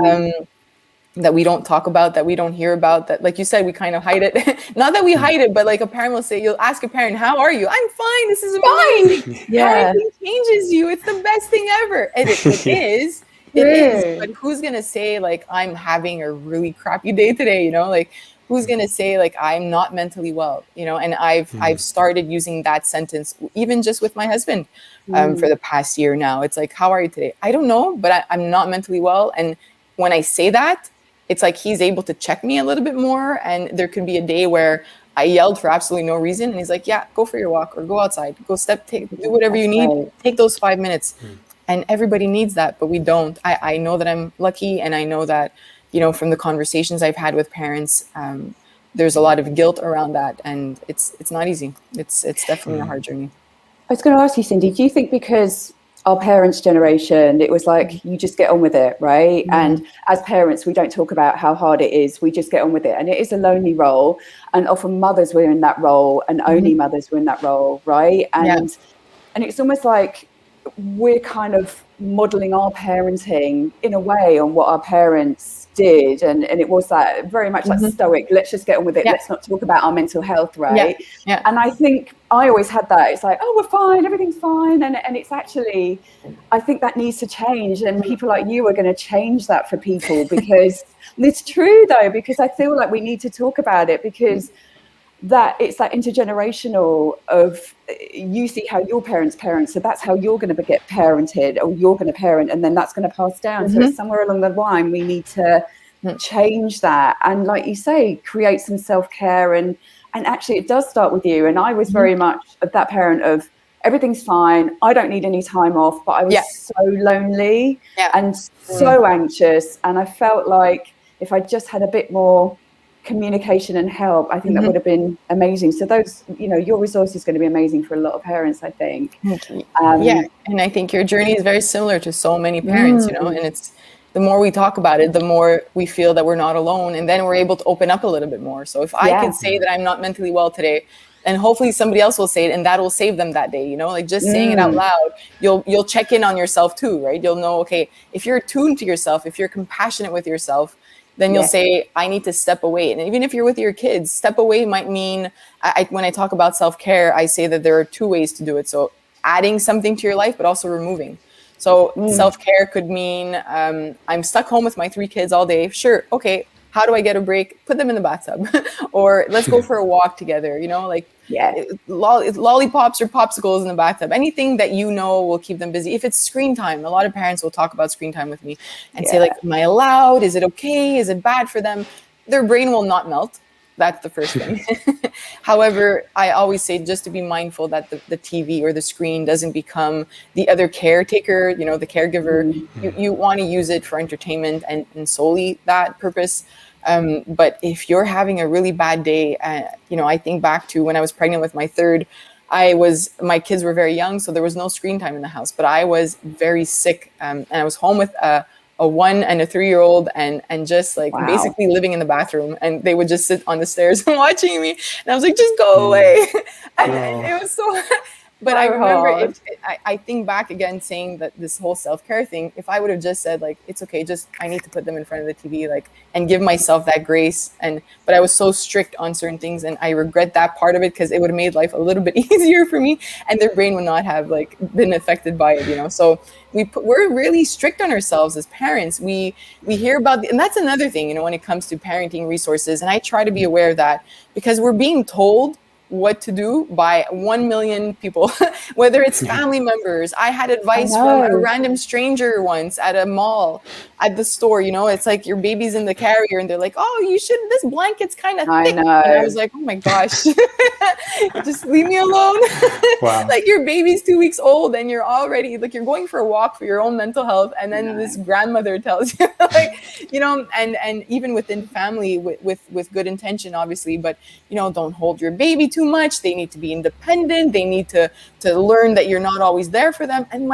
that we don't talk about, that we don't hear about, that, like you said, we kind of hide it. Not that we hide it, but like, a parent will say, you'll ask a parent, how are you? I'm fine. This is amazing. Parenting changes you. It's the best thing ever. And it is. It is. But who's gonna say, like, I'm having a really crappy day today? You know, like, who's going to say, like, I'm not mentally well, you know? And I've started using that sentence, even just with my husband, for the past year now. It's like, how are you today? I don't know, but I'm not mentally well. And when I say that, it's like, he's able to check me a little bit more. And there could be a day where I yelled for absolutely no reason, and he's like, yeah, go for your walk, or go outside, go do whatever you need. Take those 5 minutes. And everybody needs that, but we don't. I know that I'm lucky, and I know that, you know, from the conversations I've had with parents, there's a lot of guilt around that, and it's not easy. It's definitely a hard journey. I was going to ask you, Cindy, do you think because our parents' generation, it was like, you just get on with it, right? And as parents, we don't talk about how hard it is. We just get on with it. And it is a lonely role. And often mothers were in that role, and only mothers were in that role, right? And it's almost like we're kind of modeling our parenting in a way on what our parents did, and it was that very much like stoic, let's just get on with it, let's not talk about our mental health, right? And I think I always had that, it's like, oh, we're fine, everything's fine, and it's actually, I think that needs to change, and people like you are going to change that for people, because it's true though, because I feel like we need to talk about it, because that it's that intergenerational of, you see how your parents parent, so that's how you're going to get parented, or you're going to parent, and then that's going to pass down. So it's somewhere along the line we need to change that, and like you say, create some self-care, and actually it does start with you. And I was very much of that parent of, everything's fine, I don't need any time off, but I was so lonely and so anxious, and I felt like if I just had a bit more communication and help, I think that would have been amazing. So those, you know, your resource is going to be amazing for a lot of parents, I think. And I think your journey is very similar to so many parents, you know, and it's, the more we talk about it, the more we feel that we're not alone, and then we're able to open up a little bit more. So if I can say that I'm not mentally well today, and hopefully somebody else will say it, and that will save them that day, you know, like, just saying it out loud, you'll check in on yourself too, right? You'll know, okay, if you're attuned to yourself, if you're compassionate with yourself, then you'll say, I need to step away. And even if you're with your kids, step away might mean, when I talk about self-care, I say that there are 2 ways to do it. So adding something to your life, but also removing. So self-care could mean, I'm stuck home with my 3 kids all day. Sure. Okay. How do I get a break? Put them in the bathtub, or let's go for a walk together. You know, like, lollipops or popsicles in the bathtub, anything that you know will keep them busy. If it's screen time, a lot of parents will talk about screen time with me and say, like, am I allowed? Is it okay? Is it bad for them? Their brain will not melt. That's the first thing. However, I always say, just to be mindful that the TV or the screen doesn't become the other caretaker, you know, the caregiver. You want to use it for entertainment and solely that purpose. But if you're having a really bad day, you know, I think back to when I was pregnant with my 3rd, my kids were very young, so there was no screen time in the house, but I was very sick. And I was home with a 1 and a 3-year-old, and just like basically living in the bathroom, and they would just sit on the stairs and watching me. And I was like, just go away. And it was so, But So I remember hard. I think back again saying that this whole self-care thing, if I would have just said like, it's okay, just I need to put them in front of the TV, like, and give myself that grace. But I was so strict on certain things, and I regret that part of it because it would have made life a little bit easier for me, and their brain would not have like been affected by it, you know. So we're really strict on ourselves as parents. We hear about, and that's another thing, you know, when it comes to parenting resources, and I try to be aware of that because we're being told what to do by 1 million people, whether it's family members. I had advice from a random stranger once at a mall, at the store, you know, it's like your baby's in the carrier and they're like, oh, you should, this blanket's kind of thick. And I was like, oh my gosh, just leave me alone. Wow. Like your baby's 2 weeks old and you're already like, you're going for a walk for your own mental health. And then this grandmother tells you like, you know, and even within family with good intention, obviously, but you know, don't hold your baby too much. They need to be independent. They need to learn that you're not always there for them. And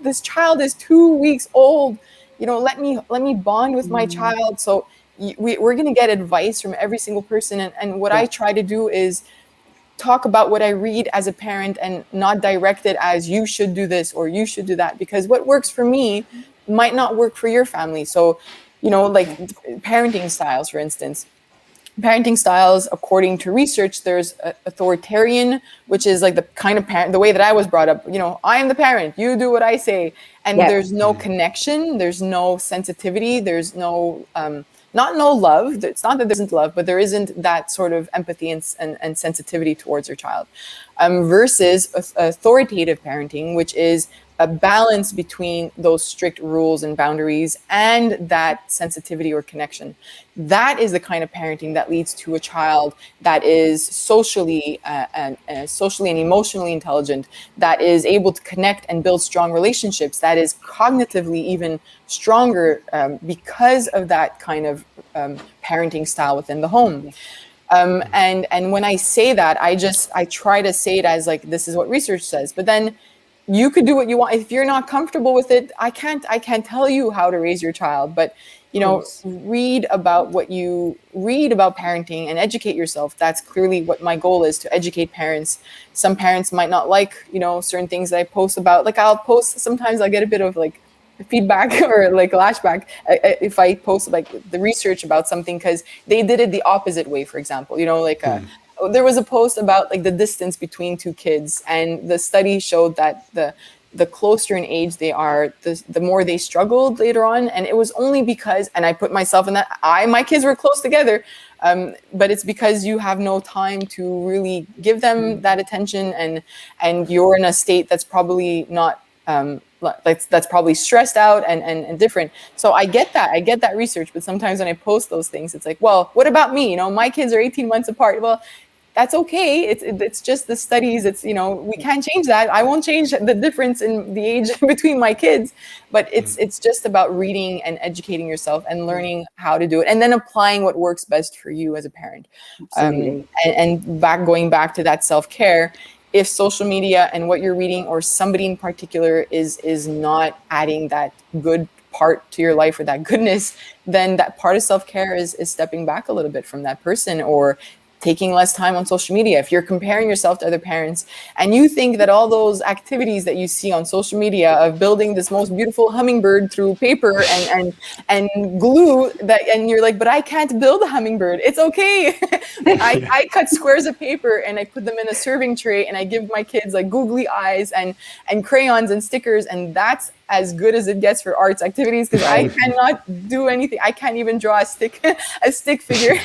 this child is 2 weeks old. You know, let me bond with my child. So we're going to get advice from every single person. And what I try to do is talk about what I read as a parent and not direct it as you should do this or you should do that, because what works for me might not work for your family. So, you know, like parenting styles, for instance. Parenting styles, according to research, there's authoritarian, which is like the kind of parent, the way that I was brought up, you know, I am the parent, you do what I say. And there's no connection, there's no sensitivity, there's no, not no love. It's not that there isn't love, but there isn't that sort of empathy and sensitivity towards your child. Versus authoritative parenting, which is a balance between those strict rules and boundaries and that sensitivity or connection. That is the kind of parenting that leads to a child that is socially and emotionally intelligent, that is able to connect and build strong relationships, that is cognitively even stronger because of that kind of parenting style within the home. And when I say that, I try to say it as like, this is what research says, but then you could do what you want. If you're not comfortable with it, I can't tell you how to raise your child, but you know, read about parenting and educate yourself. That's clearly what my goal is, to educate parents. Some parents might not like, you know, certain things that I post about. Like sometimes I'll get a bit of like feedback or like lashback if I post like the research about something because they did it the opposite way, for example, you know, like there was a post about like the distance between two kids, and the study showed that the closer in age they are, the more they struggled later on. And it was only because, and I put myself in that, my kids were close together, but it's because you have no time to really give them that attention, and you're in a state that's probably not that's probably stressed out and different. So I get that research, but sometimes when I post those things, it's like, well, what about me? You know, my kids are 18 months apart. Well, that's okay. It's just the studies. It's, you know, we can't change that. I won't change the difference in the age between my kids, but it's just about reading and educating yourself and learning how to do it, and then applying what works best for you as a parent. And going back to that self-care, if social media and what you're reading or somebody in particular is not adding that good part to your life or that goodness, then that part of self-care is stepping back a little bit from that person, or taking less time on social media. If you're comparing yourself to other parents and you think that all those activities that you see on social media of building this most beautiful hummingbird through paper and glue, that, and you're like, but I can't build a hummingbird. It's okay. I cut squares of paper and I put them in a serving tray and I give my kids like googly eyes and crayons and stickers, and that's as good as it gets for arts activities, because I cannot do anything. I can't even draw a stick figure.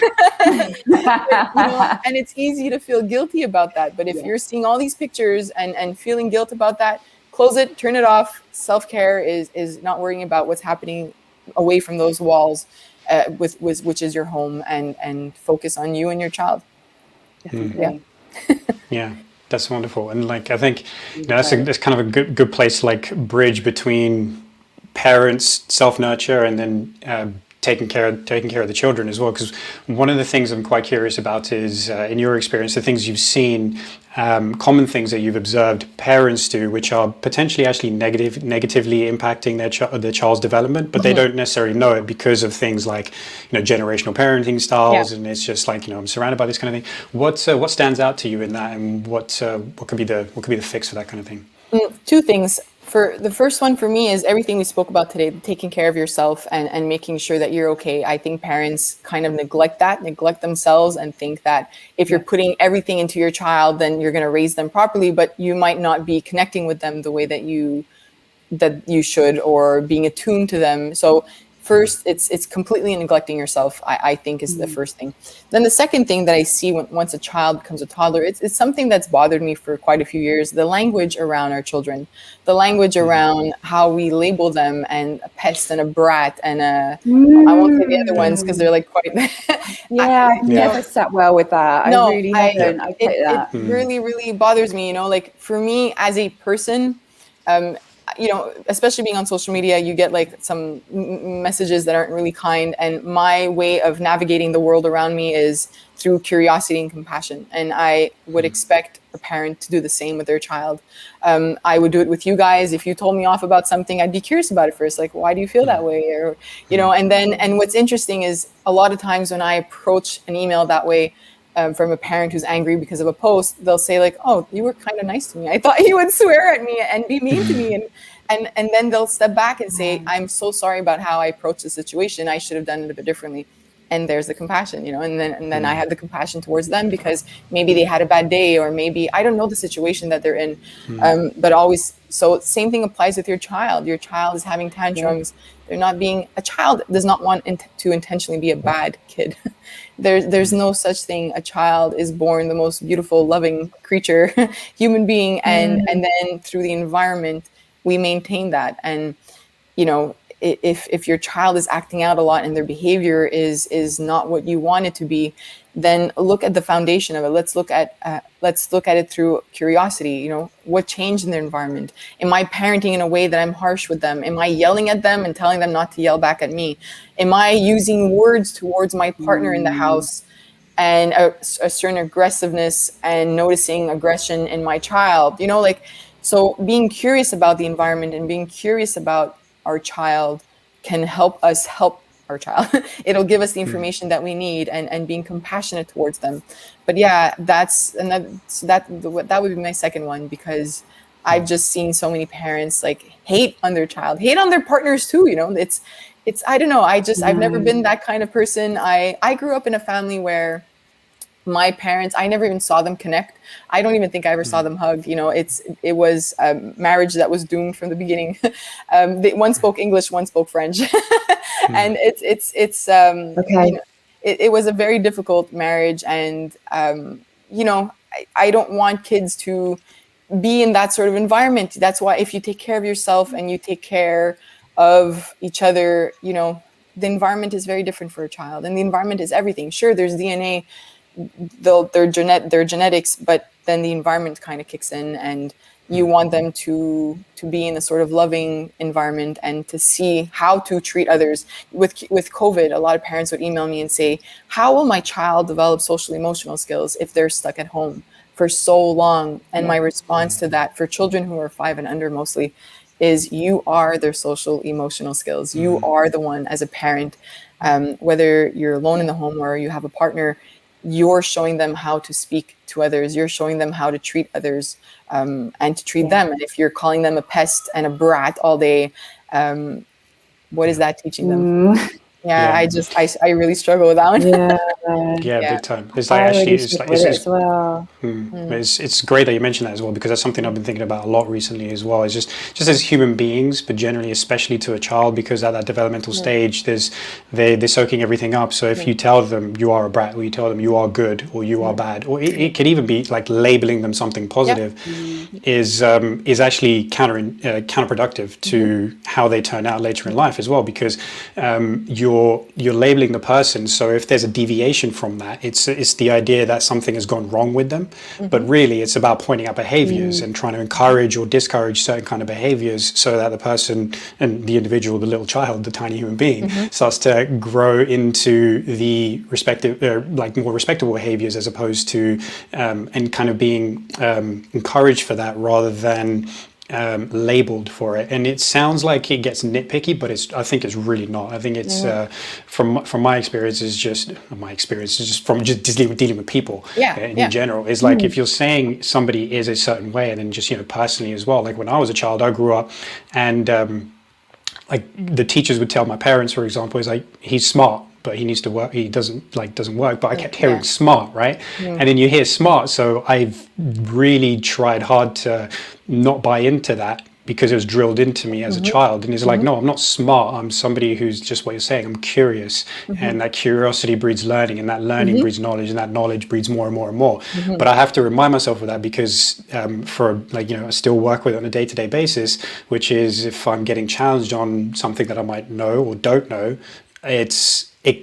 You know, and it's easy to feel guilty about that. But if you're seeing all these pictures and feeling guilt about that, close it, turn it off. Self-care is not worrying about what's happening away from those walls, which is your home, and focus on you and your child. Yeah. That's wonderful. And like, I think, you know, that's kind of a good place to like bridge between parents self-nurture and then taking care of the children as well. Because one of the things I'm quite curious about is, in your experience, the things you've seen, common things that you've observed parents do, which are potentially actually negatively impacting their child's development, but they don't necessarily know it because of things like, generational parenting styles, and it's just like, I'm surrounded by this kind of thing. What stands out to you in that, and what could be the fix for that kind of thing? Two things. For the first one for me is everything we spoke about today, taking care of yourself and making sure that you're okay. I think parents kind of neglect themselves, and think that if you're putting everything into your child, then you're going to raise them properly, but you might not be connecting with them the way that you should, or being attuned to them. So first, it's completely neglecting yourself, I think, is the first thing. Then the second thing that I see once a child becomes a toddler, it's something that's bothered me for quite a few years, the language around our children, the language around how we label them, and a pest and a brat and I won't say the other ones because they're like quite... I've never sat well with that. I really haven't. I get that. It really, really bothers me, like for me as a person, especially being on social media, you get like some messages that aren't really kind. And my way of navigating the world around me is through curiosity and compassion. And I would expect a parent to do the same with their child. I would do it with you guys. If you told me off about something, I'd be curious about it first. Like, why do you feel that way? Or, and what's interesting is a lot of times when I approach an email that way, from a parent who's angry because of a post, they'll say like, "Oh, you were kind of nice to me. I thought you would swear at me and be mean to me." And then they'll step back and say, "I'm so sorry about how I approached the situation. I should have done it a bit differently." And there's the compassion, and then I have the compassion towards them because maybe they had a bad day, or maybe I don't know the situation that they're in. But always, so same thing applies with your child. Your child is having tantrums. They're not being, a child does not want to intentionally be a bad kid. There's no such thing. A child is born the most beautiful, loving creature, human being, and then through the environment we maintain that. And if your child is acting out a lot and their behavior is not what you want it to be, then look at the foundation of it. Let's look at it through curiosity. What changed in their environment? Am I parenting in a way that I'm harsh with them? Am I yelling at them and telling them not to yell back at me? Am I using words towards my partner in the house and a certain aggressiveness, and noticing aggression in my child? So being curious about the environment and being curious about our child can help us help our child. It'll give us the information that we need, and being compassionate towards them. But that would be my second one, because I've just seen so many parents like hate on their child, hate on their partners too. It's I don't know. I've never been that kind of person. I grew up in a family where my parents, I never even saw them connect. I don't even think I ever saw them hug. It was a marriage that was doomed from the beginning. One spoke English, one spoke French, and it was a very difficult marriage. And I don't want kids to be in that sort of environment. That's why if you take care of yourself and you take care of each other, the environment is very different for a child, and the environment is everything. Sure, there's DNA. Their genetics, but then the environment kind of kicks in, and you want them to be in a sort of loving environment and to see how to treat others. With COVID, a lot of parents would email me and say, "How will my child develop social emotional skills if they're stuck at home for so long?" And my response to that, for children who are 5 and under mostly, is you are their social emotional skills. You are the one as a parent, whether you're alone in the home or you have a partner, you're showing them how to speak to others. You're showing them how to treat others, and to treat them. And if you're calling them a pest and a brat all day, what is that teaching them? I really struggle with that one. Big time. It's like it's great that you mentioned that as well, because that's something I've been thinking about a lot recently as well. It's just as human beings, but generally, especially to a child, because at that developmental stage, they're soaking everything up. So if you tell them you are a brat, or you tell them you are good or you are bad, or it could even be like labeling them something positive, is actually counterproductive to how they turn out later in life as well, because you're labeling the person. So if there's a deviation from that, it's the idea that something has gone wrong with them. But really, it's about pointing out behaviors and trying to encourage or discourage certain kind of behaviors so that the person and the individual, the little child, the tiny human being, starts to grow into the respective, like more respectable behaviors, as opposed to and kind of being encouraged for that rather than labeled for it. And it sounds like it gets nitpicky, but I think it's really not. I think it's from my experience is just from dealing with people in general, is like if you're saying somebody is a certain way, and then just personally as well, like when I was a child, I grew up and like the teachers would tell my parents, for example, is like, he's smart but he needs to work, he doesn't work, but I kept hearing smart, right? And then you hear smart, so I've really tried hard to not buy into that, because it was drilled into me as a child. And it's like, no, I'm not smart, I'm somebody who's just what you're saying, I'm curious. And that curiosity breeds learning, and that learning breeds knowledge, and that knowledge breeds more and more and more. But I have to remind myself of that, because I still work with it on a day-to-day basis, which is if I'm getting challenged on something that I might know or don't know,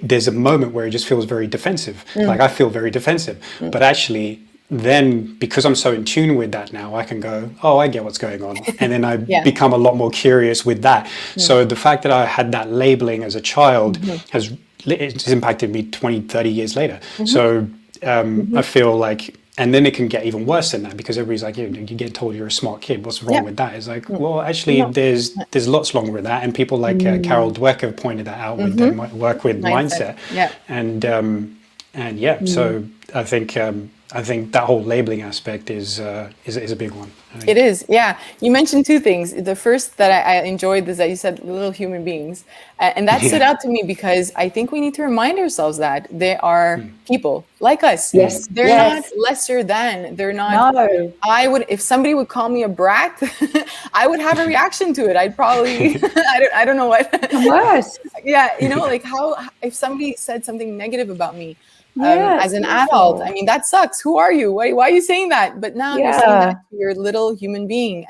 there's a moment where it just feels very defensive. Like I feel very defensive, but actually then, because I'm so in tune with that now, I can go, oh, I get what's going on. And then I become a lot more curious with that. So the fact that I had that labeling as a child has impacted me 20, 30 years later. So I feel like, and then it can get even worse than that, because everybody's like, you get told you're a smart kid. What's wrong with that? It's like, well, actually, there's lots wrong with that. And people like Carol Dweck have pointed that out with their work with mindset. So I think that whole labeling aspect is a big one. It is, yeah. You mentioned two things. The first that I enjoyed is that you said little human beings. And that stood out to me, because I think we need to remind ourselves that they are people like us. Yes. They're not lesser than. They're not. No. If somebody would call me a brat, I would have a reaction to it. I'd probably, I don't know what. Worse. Yeah, like how, if somebody said something negative about me, as an adult, I mean, that sucks. Who are you? Why are you saying that? But now you're saying that to your little human being.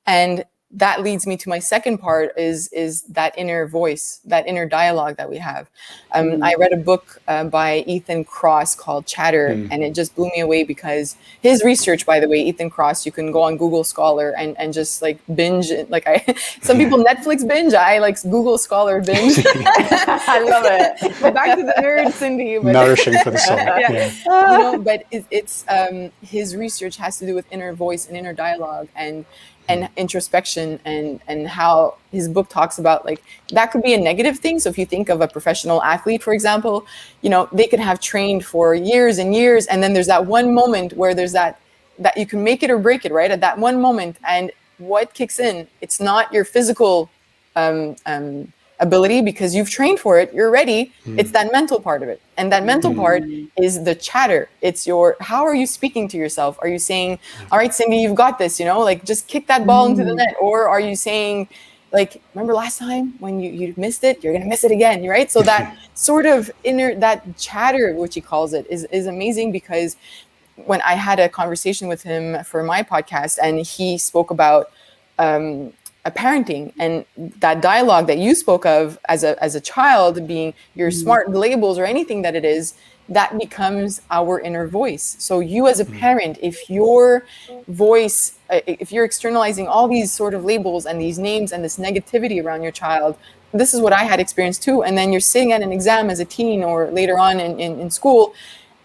And that leads me to my second part is that inner voice, that inner dialogue that we have. I read a book by Ethan Kross called Chatter, and it just blew me away, because his research, by the way, Ethan Kross, you can go on Google Scholar and just like binge it. Like some people Netflix binge, I like Google Scholar binge. I love it. Go back to the nerd, Cindy. But nourishing for the soul. But it's his research has to do with inner voice and inner dialogue and introspection, and how his book talks about, like, that could be a negative thing. So if you think of a professional athlete, for example, they could have trained for years and years, and then there's that one moment where there's that you can make it or break it, right? At that one moment, and what kicks in, it's not your physical ability, because you've trained for it, you're ready. It's that mental part of it. And that mental part is the chatter. It's how are you speaking to yourself? Are you saying, all right, Cindy, you've got this, like, just kick that ball into the net? Or are you saying, like, remember last time when you missed it, you're going to miss it again, right? So that sort of that chatter, which he calls it, is amazing, because when I had a conversation with him for my podcast, and he spoke about a parenting, and that dialogue that you spoke of as a child being your smart labels or anything that it is, that becomes our inner voice. So you as a parent, if your voice, if you're externalizing all these sort of labels and these names and this negativity around your child, this is what I had experienced too. And then you're sitting at an exam as a teen or later on in school,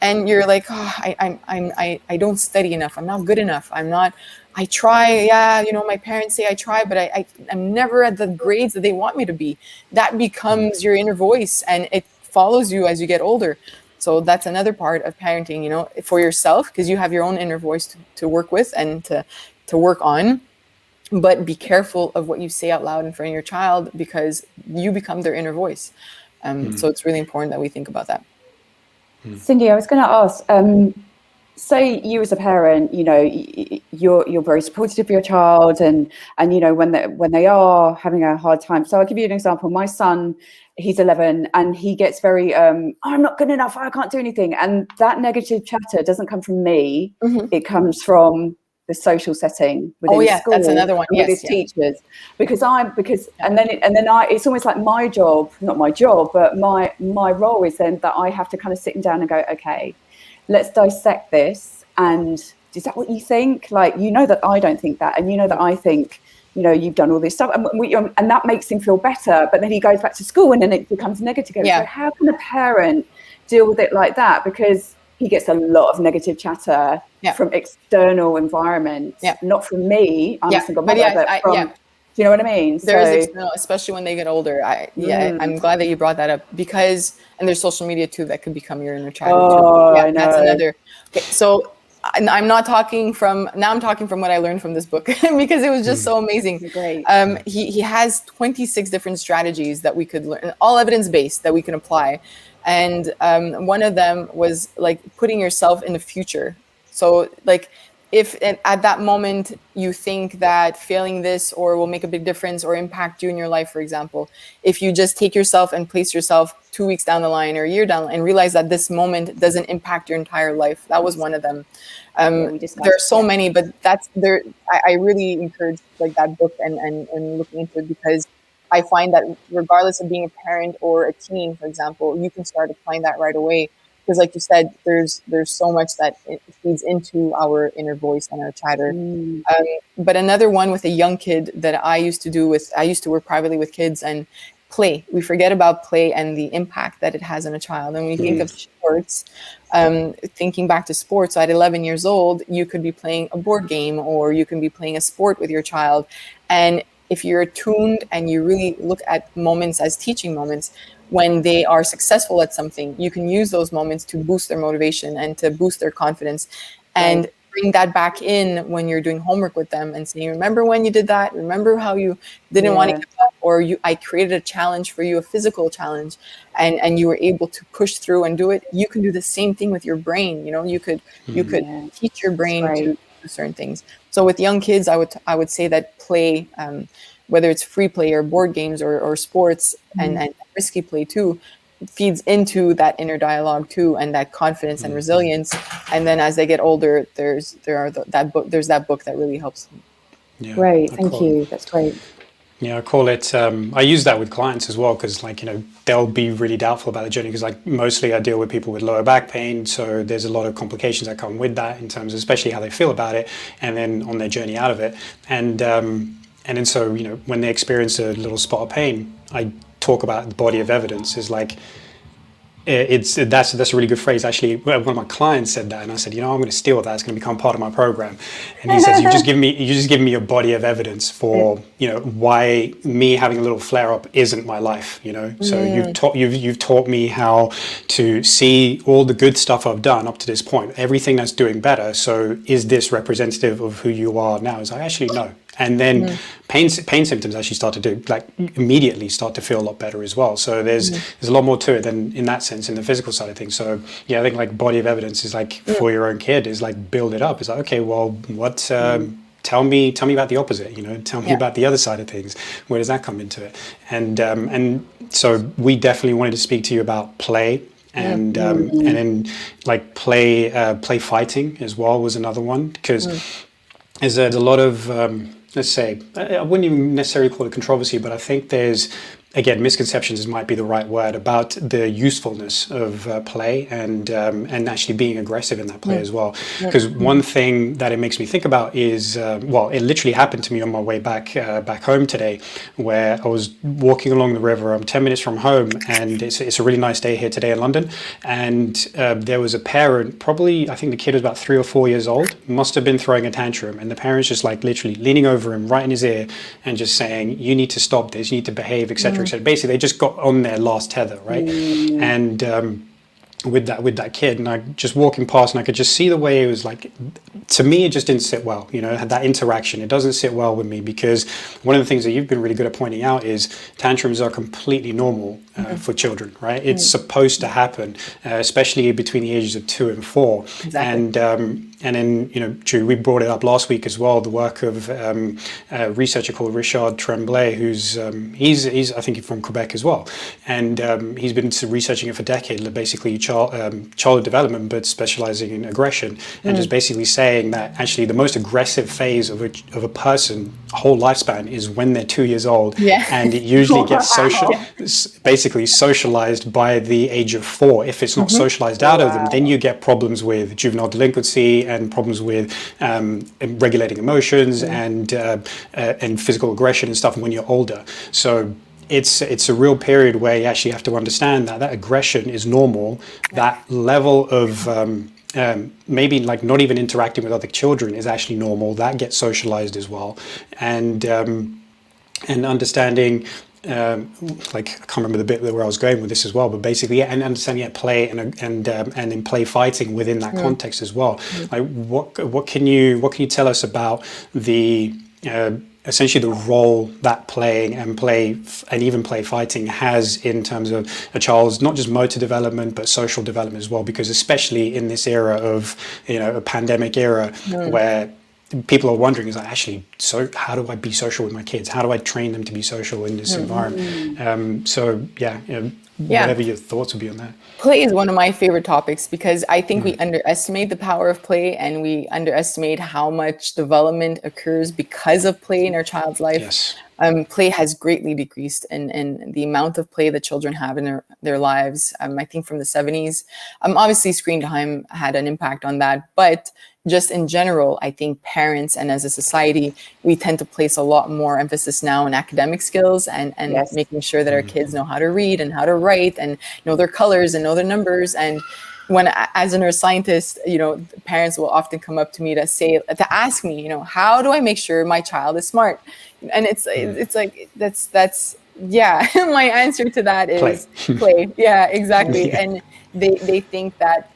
and you're like, oh, I don't study enough. I'm not good enough. I try, my parents say I try, but I'm never at the grades that they want me to be. That becomes your inner voice, and it follows you as you get older. So that's another part of parenting, for yourself, because you have your own inner voice to work with and to work on. But be careful of what you say out loud in front of your child, because you become their inner voice. So it's really important that we think about that. Cindy, I was going to ask, say you as a parent, you're very supportive of your child, and when they are having a hard time. So I'll give you an example. My son, he's 11, and he gets very, I'm not good enough, I can't do anything. And that negative chatter doesn't come from me. It comes from the social setting within school, that's another one. with his teachers, because and then it's almost like my job, not my job, but my role is then that I have to kind of sit down and go, okay, let's dissect this, and is that what you think? Like, you know that I don't think that, and you know that I think, you know, you've done all this stuff, and that makes him feel better. But then he goes back to school, and then it becomes negative. So how can a parent deal with it like that? Because he gets a lot of negative chatter from external environments, not from me. I'm a single mother, but from, do you know what I mean? There's external, especially when they get older. I'm glad that you brought that up, because, and there's social media too that could become your inner child too. I know. That's another. Okay, so I'm talking from what I learned from this book because it was just so amazing. Great. He has 26 different strategies that we could learn, all evidence-based, that we can apply. And one of them was like putting yourself in the future. So like, if at that moment you think that failing this or will make a big difference or impact you in your life, for example, if you just take yourself and place yourself 2 weeks down the line or a year down and realize that this moment doesn't impact your entire life. That was one of them. There are so many, but that's there. I really encourage like that book and looking into it, because I find that regardless of being a parent or a teen, for example, you can start applying that right away. Because like you said, there's so much that it feeds into our inner voice and our chatter. But another one with a young kid that I used to work privately with kids, and play. We forget about play and the impact that it has on a child. And when you think of sports, thinking back to sports, so at 11 years old, you could be playing a board game, or you can be playing a sport with your child. And if you're attuned and you really look at moments as teaching moments, when they are successful at something, you can use those moments to boost their motivation and to boost their confidence, and bring that back in when you're doing homework with them and saying, remember when you did that? Remember how you didn't want to give up, or I created a challenge for you, a physical challenge, and you were able to push through and do it. You can do the same thing with your brain. You know, you could teach your brain to do certain things. So with young kids, I would say that play, whether it's free play or board games or sports, and risky play too, feeds into that inner dialogue too, and that confidence and resilience. And then as they get older, there's that book that really helps them. Yeah, great, thank you. That's great. Yeah, I call it, I use that with clients as well, because like, you know, they'll be really doubtful about the journey, because like mostly I deal with people with lower back pain. So there's a lot of complications that come with that in terms of especially how they feel about it, and then on their journey out of it. And then so, you know, when they experience a little spot of pain, I talk about the body of evidence is like, that's a really good phrase. Actually, one of my clients said that, and I said, you know, I'm going to steal that. It's going to become part of my program. And he says, you just give me a body of evidence for, you know, why me having a little flare up isn't my life. You know, so you've taught me how to see all the good stuff I've done up to this point, everything that's doing better. So is this representative of who you are now? Is I actually no. And then pain symptoms actually start to immediately start to feel a lot better as well. So there's a lot more to it than in that sense in the physical side of things. So yeah, I think like body of evidence is like for your own kid is like build it up. It's like, okay, well, what? Tell me about the opposite. You know, tell me about the other side of things. Where does that come into it? And so we definitely wanted to speak to you about play. And then like play fighting as well was another one, because there's a lot of let's say, I wouldn't even necessarily call it controversy, but I think there's, again, misconceptions might be the right word about the usefulness of play and actually being aggressive in that play as well. Because one thing that it makes me think about is, well, it literally happened to me on my way back home today, where I was walking along the river. I'm 10 minutes from home, and it's a really nice day here today in London. And there was a parent, probably, I think the kid was about 3 or 4 years old, must have been throwing a tantrum. And the parent's just like literally leaning over him right in his ear and just saying, you need to stop this, you need to behave, etc. So basically, they just got on their last tether, right? And with that kid, and I just walking past, and I could just see the way it was like. To me, it just didn't sit well. You know, that interaction, it doesn't sit well with me, because one of the things that you've been really good at pointing out is tantrums are completely normal for children, right? It's supposed to happen, especially between the ages of 2 and 4. Exactly. then, Drew, we brought it up last week as well, the work of a researcher called Richard Tremblay, who's he's I think from Quebec as well, and he's been researching it for decades, basically childhood development, but specializing in aggression, and just basically saying that actually the most aggressive phase of a person whole lifespan is when they're 2 years old, and it usually gets basically socialized by the age of 4. If it's not socialized out of them, then you get problems with juvenile delinquency and problems with regulating emotions and physical aggression and stuff when you're older. So it's a real period where you actually have to understand that aggression is normal. That level of maybe like not even interacting with other children is actually normal. That gets socialized as well, and understanding. Like I can't remember the bit where I was going with this as well, but basically, and understanding play and in play fighting within that context as well. Like what can you tell us about the essentially the role that playing and even play fighting has in terms of a child's not just motor development but social development as well? Because especially in this era of a pandemic era where people are wondering, is like, actually, so how do I be social with my kids? How do I train them to be social in this environment? Whatever your thoughts would be on that. Play is one of my favorite topics because I think we underestimate the power of play, and we underestimate how much development occurs because of play in our child's life. Yes. Play has greatly decreased in the amount of play that children have in their lives. I think from the 70s, obviously screen time had an impact on that, but just in general, I think parents and as a society, we tend to place a lot more emphasis now on academic skills and making sure that our kids know how to read and how to write and know their colors and know their numbers. And when, as a neuroscientist, parents will often come up to me to ask me, how do I make sure my child is smart? And it's like, that's my answer to that is play. Yeah, exactly. Yeah. And they think that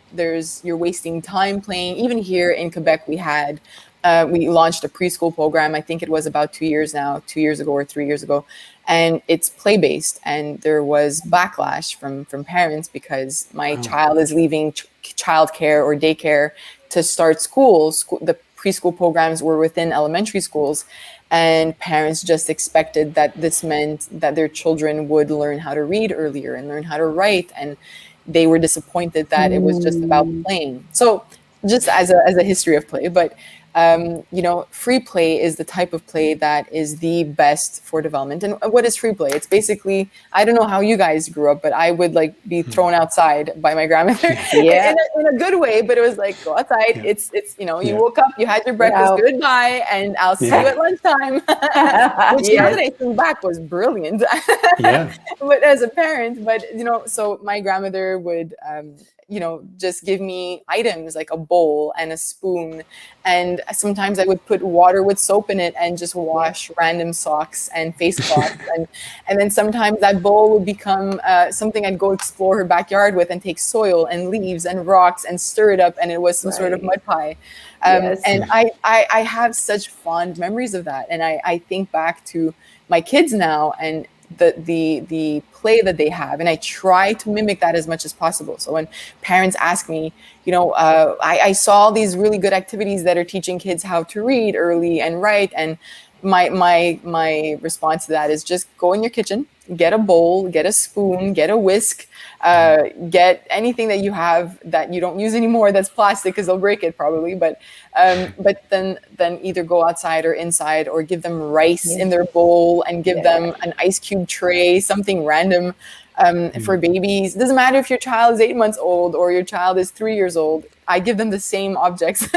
you're wasting time playing. Even here in Quebec, we launched a preschool program. I think it was about 2 years ago or 3 years ago. And it's play-based. And there was backlash from parents because my child is leaving childcare or daycare to start school. The preschool programs were within elementary schools. And parents just expected that this meant that their children would learn how to read earlier and learn how to write. And they were disappointed that it was just about playing. So just as a history of play, but free play is the type of play that is the best for development. And what is free play? It's basically, I don't know how you guys grew up, but I would be thrown outside by my grandmother in a good way, but it was like, go outside. Yeah. It's you woke up, you had your breakfast, goodbye, and I'll see you at lunchtime. Which now that I think back was brilliant. But as a parent, so my grandmother would, just give me items like a bowl and a spoon. And sometimes I would put water with soap in it and just wash random socks and face cloths. and then sometimes that bowl would become something I'd go explore her backyard with and take soil and leaves and rocks and stir it up. And it was some sort of mud pie. And I have such fond memories of that. And I think back to my kids now and the play that they have, and I try to mimic that as much as possible. So when parents ask me, I saw these really good activities that are teaching kids how to read early and write, and my response to that is just go in your kitchen, get a bowl, get a spoon, get a whisk, get anything that you have that you don't use anymore that's plastic because they'll break it probably, but then either go outside or inside or give them rice in their bowl and give them an ice cube tray, something random. For babies, it doesn't matter if your child is 8 months old or your child is 3 years old. I give them the same objects,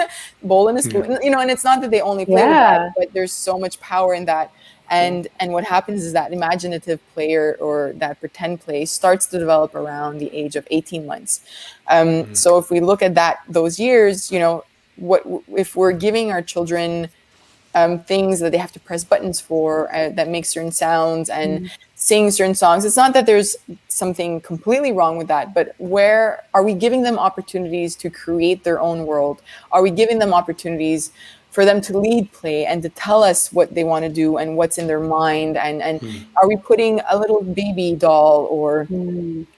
bowl and a spoon, and it's not that they only play with that, but there's so much power in that. And what happens is that imaginative play or that pretend play starts to develop around the age of 18 months. So if we look at those years, what if we're giving our children things that they have to press buttons for that make certain sounds and sing certain songs. It's not that there's something completely wrong with that, but where are we giving them opportunities to create their own world? Are we giving them opportunities for them to lead play and to tell us what they want to do and what's in their mind. And are we putting a little baby doll or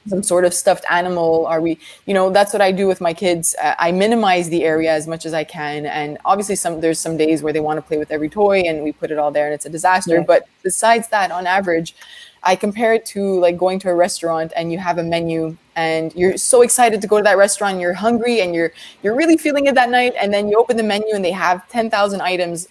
some sort of stuffed animal? Are we, that's what I do with my kids. I minimize the area as much as I can. And obviously there's some days where they want to play with every toy and we put it all there and it's a disaster. But besides that, on average, I compare it to like going to a restaurant and you have a menu and you're so excited to go to that restaurant, you're hungry and you're really feeling it that night. And then you open the menu and they have 10,000 items,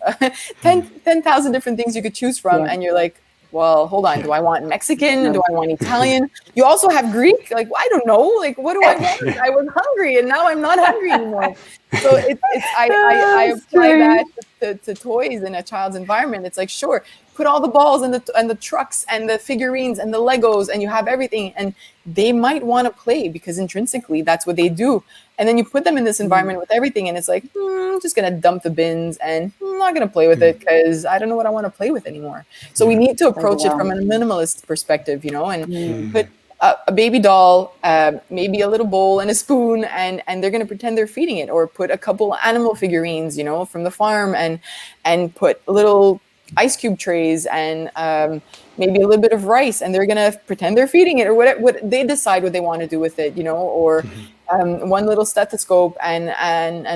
10,000 different things you could choose from. And you're like, well, hold on. Do I want Mexican? Do I want Italian? You also have Greek? Like, I don't know. Like, what do I want? I was hungry and now I'm not hungry anymore. So I apply that to toys in a child's environment. It's like, sure, put all the balls and the trucks and the figurines and the Legos and you have everything. And they might want to play because intrinsically that's what they do. And then you put them in this environment with everything and it's like, I'm just going to dump the bins and I'm not going to play with it because I don't know what I want to play with anymore. So we need to approach it from a minimalist perspective, and put a baby doll, maybe a little bowl and a spoon, and they're going to pretend they're feeding it, or put a couple animal figurines, from the farm and put little ice cube trays and maybe a little bit of rice, and they're going to pretend they're feeding it, or what they decide what they want to do with it, or one little stethoscope and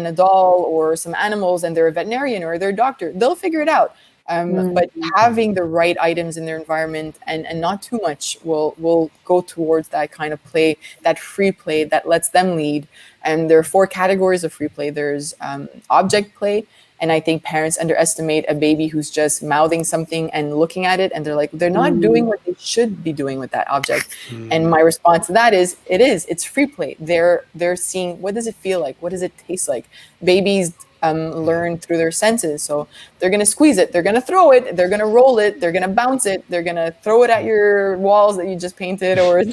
a doll or some animals, and they're a veterinarian or they're a doctor. They'll figure it out. But having the right items in their environment and not too much will go towards that kind of play, that free play that lets them lead. And there are 4 categories of free play. There's object play. And I think parents underestimate a baby who's just mouthing something and looking at it. And they're like, they're not doing what they should be doing with that object. And my response to that is, it's free play. They're seeing, what does it feel like? What does it taste like? Babies learn through their senses. So they're going to squeeze it, they're going to throw it, they're going to roll it, they're going to bounce it, they're going to throw it at your walls that you just painted, or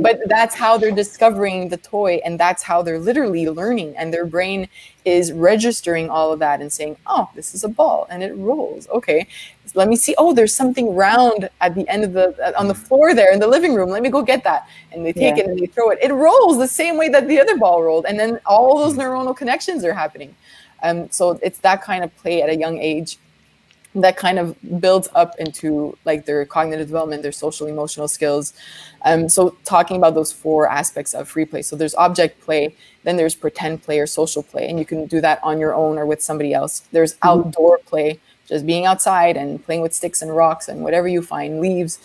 but that's how they're discovering the toy, and that's how they're literally learning, and their brain is registering all of that and saying, oh, this is a ball and it rolls. Okay, let me see. Oh, there's something round at the end of on the floor there in the living room. Let me go get that. And they take it and they throw it. It rolls the same way that the other ball rolled. And then all those neuronal connections are happening. So it's that kind of play at a young age that kind of builds up into like their cognitive development, their social emotional skills. So talking about those 4 aspects of free play. So there's object play, then there's pretend play or social play, and you can do that on your own or with somebody else. There's outdoor play, just being outside and playing with sticks and rocks and whatever you find, leaves.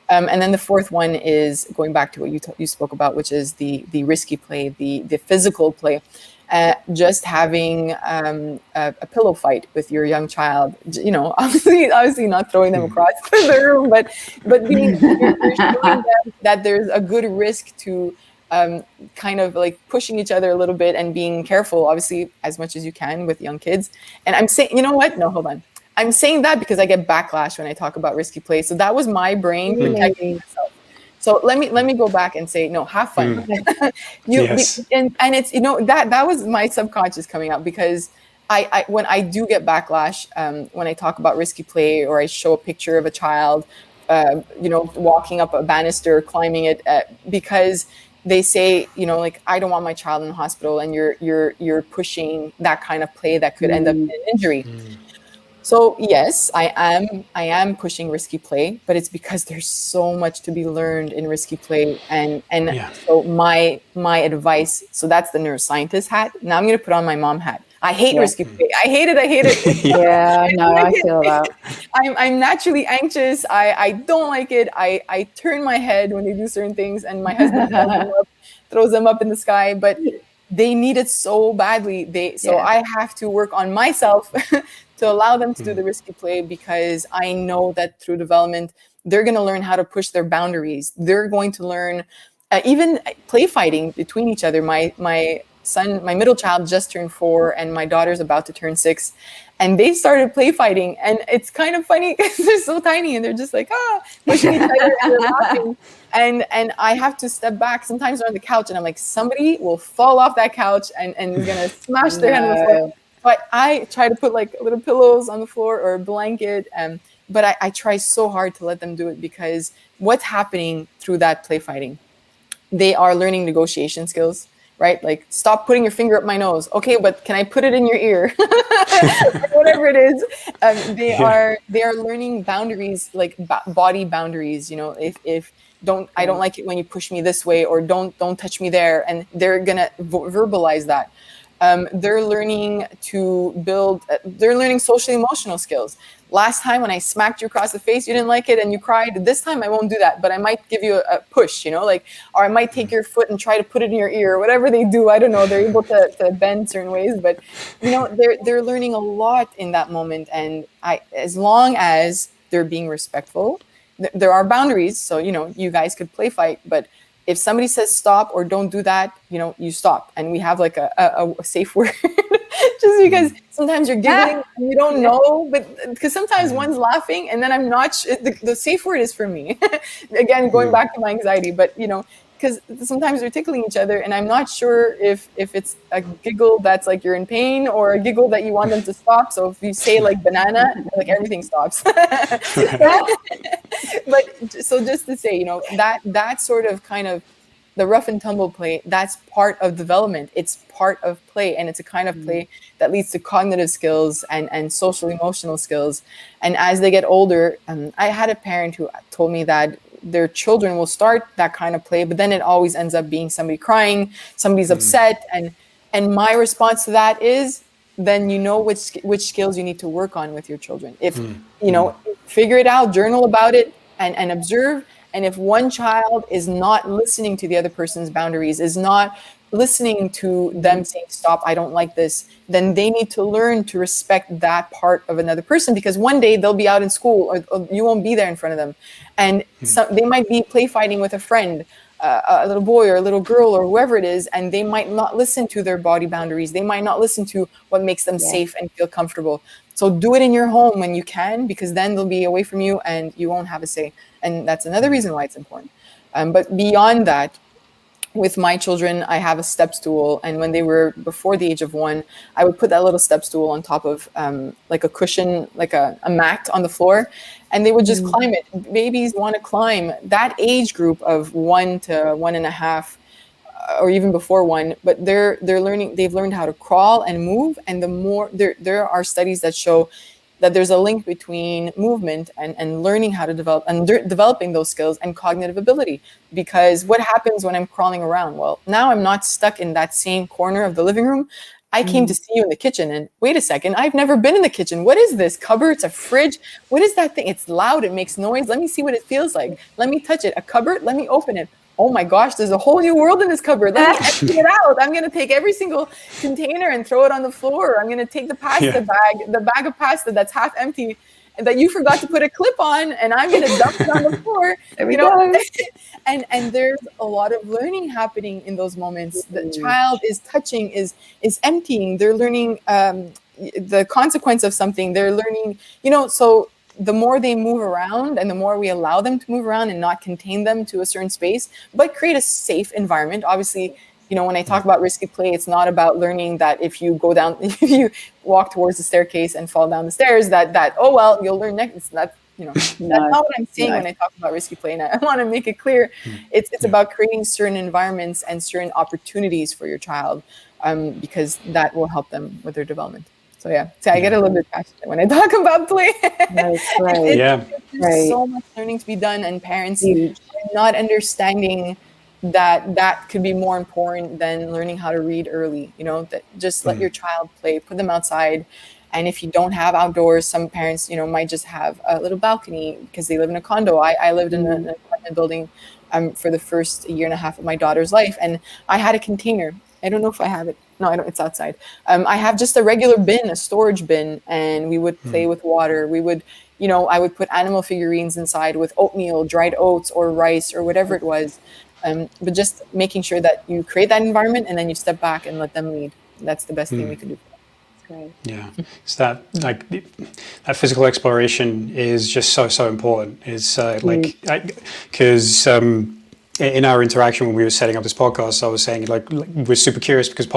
And then the 4th one is going back to what you spoke about, which is the risky play, the physical play. Just having a pillow fight with your young child, obviously not throwing them across the room, but you're showing them that there's a good risk to kind of like pushing each other a little bit and being careful, obviously, as much as you can with young kids. And I'm saying, you know what? No, hold on. I'm saying that because I get backlash when I talk about risky play. So that was my brain protecting myself. So let me go back and say, no, have fun. Yes. And it's, that was my subconscious coming out, because I when I do get backlash, when I talk about risky play, or I show a picture of a child, walking up a banister, climbing it, because they say, like, I don't want my child in the hospital, and you're pushing that kind of play that could end up in an injury. So yes, I am pushing risky play, but it's because there's so much to be learned in risky play. And so my advice, so that's the neuroscientist hat. Now I'm going to put on my mom hat. I hate risky play. I hate it. Yeah, no, I feel that. I'm naturally anxious. I don't like it. I turn my head when they do certain things, and my husband throws them up in the sky, but they need it so badly. I have to work on myself to allow them to do the risky play, because I know that through development, they're going to learn how to push their boundaries. They're going to learn even play fighting between each other. My son, my middle child, just turned 4, and my daughter's about to turn 6. And they started play fighting. And it's kind of funny because they're so tiny and they're just like, pushing each other and they're laughing. And I have to step back. Sometimes they're on the couch and I'm like, somebody will fall off that couch and is going to smash their head on the floor. But I try to put like little pillows on the floor or a blanket. But I try so hard to let them do it, because what's happening through that play fighting, they are learning negotiation skills. right? Like, stop putting your finger up my nose. Okay, but can I put it in your ear? Whatever it is, they are learning boundaries, like body boundaries. You know, if I don't like it when you push me this way, or don't touch me there, and they're gonna verbalize that. They're learning to build. They're learning social emotional skills. Last time when I smacked you across the face, you didn't like it and you cried. This time I won't do that, but I might give you a push, you know, like, or I might take your foot and try to put it in your ear, or whatever they do. I don't know. They're able to bend certain ways, but you know, they're learning a lot in that moment. And as long as they're being respectful, there are boundaries. So, you know, you guys could play fight, but if somebody says stop or don't do that, you know, you stop. And we have like a safe word. Just because sometimes you're giggling and you don't know, but because sometimes one's laughing and then I'm not the safe word is for me. Again, going back to my anxiety, but you know, because sometimes they're tickling each other and I'm not sure if it's a giggle that's like you're in pain, or a giggle that you want them to stop. So if you say like banana, like everything stops. But so just to say, you know, that sort of kind of the rough and tumble play, that's part of development. It's part of play, and it's a kind of play that leads to cognitive skills and social emotional skills. And as they get older, I had a parent who told me that their children will start that kind of play, but then it always ends up being somebody crying, somebody's upset. And my response to that is, then you know which skills you need to work on with your children. If, you know, figure it out, journal about it, and observe. And if one child is not listening to the other person's boundaries, is not listening to them saying, stop, I don't like this, then they need to learn to respect that part of another person, because one day they'll be out in school, or you won't be there in front of them. And they might be play fighting with a friend, a little boy or a little girl or whoever it is, and they might not listen to their body boundaries. They might not listen to what makes them safe and feel comfortable. So do it in your home when you can, because then they'll be away from you and you won't have a say. And that's another reason why it's important. But beyond that, with my children, I have a step stool. And when they were before the age of 1, I would put that little step stool on top of like a cushion, like a mat on the floor, and they would just climb it. Babies want to climb. That age group of 1 to 1.5, or even before 1, but they're learning. They've learned how to crawl and move. And the more there are studies that show that there's a link between movement and learning how to develop and developing those skills and cognitive ability. Because what happens when I'm crawling around? Well, now I'm not stuck in that same corner of the living room. I came to see you in the kitchen, and wait a second, I've never been in the kitchen. What is this? Cupboards, a fridge? What is that thing? It's loud, it makes noise. Let me see what it feels like. Let me touch it. A cupboard? Let me open it. Oh my gosh, there's a whole new world in this cupboard. Let me empty it out. I'm going to take every single container and throw it on the floor. I'm going to take the pasta bag, the bag of pasta that's half empty and that you forgot to put a clip on, and I'm going to dump it on the floor. There we go. And there's a lot of learning happening in those moments. The child is touching, is emptying. They're learning the consequence of something. They're learning, you know, so the more they move around and the more we allow them to move around and not contain them to a certain space, but create a safe environment. Obviously, you know, when I talk about risky play, it's not about learning that if you you walk towards the staircase and fall down the stairs, that oh, well, you'll learn next. That's, you know, that's not what I'm saying when I talk about risky play. And I want to make it clear. It's about creating certain environments and certain opportunities for your child, because that will help them with their development. So I get a little bit passionate when I talk about play. That's right. There's so much learning to be done, and parents are not understanding that could be more important than learning how to read early. You know, that just let your child play, put them outside. And if you don't have outdoors, some parents, you know, might just have a little balcony because they live in a condo. I lived in an apartment building for the first 1.5 years of my daughter's life, and I had a container. I don't know if I have it. No, I don't. It's outside. I have just a regular bin, a storage bin, and we would play with water. We would, you know, I would put animal figurines inside with oatmeal, dried oats, or rice, or whatever it was. But just making sure that you create that environment and then you step back and let them lead. That's the best thing we can do. Great. Yeah, it's that, like, that physical exploration is just so important. It's because in our interaction when we were setting up this podcast, I was saying like we're super curious because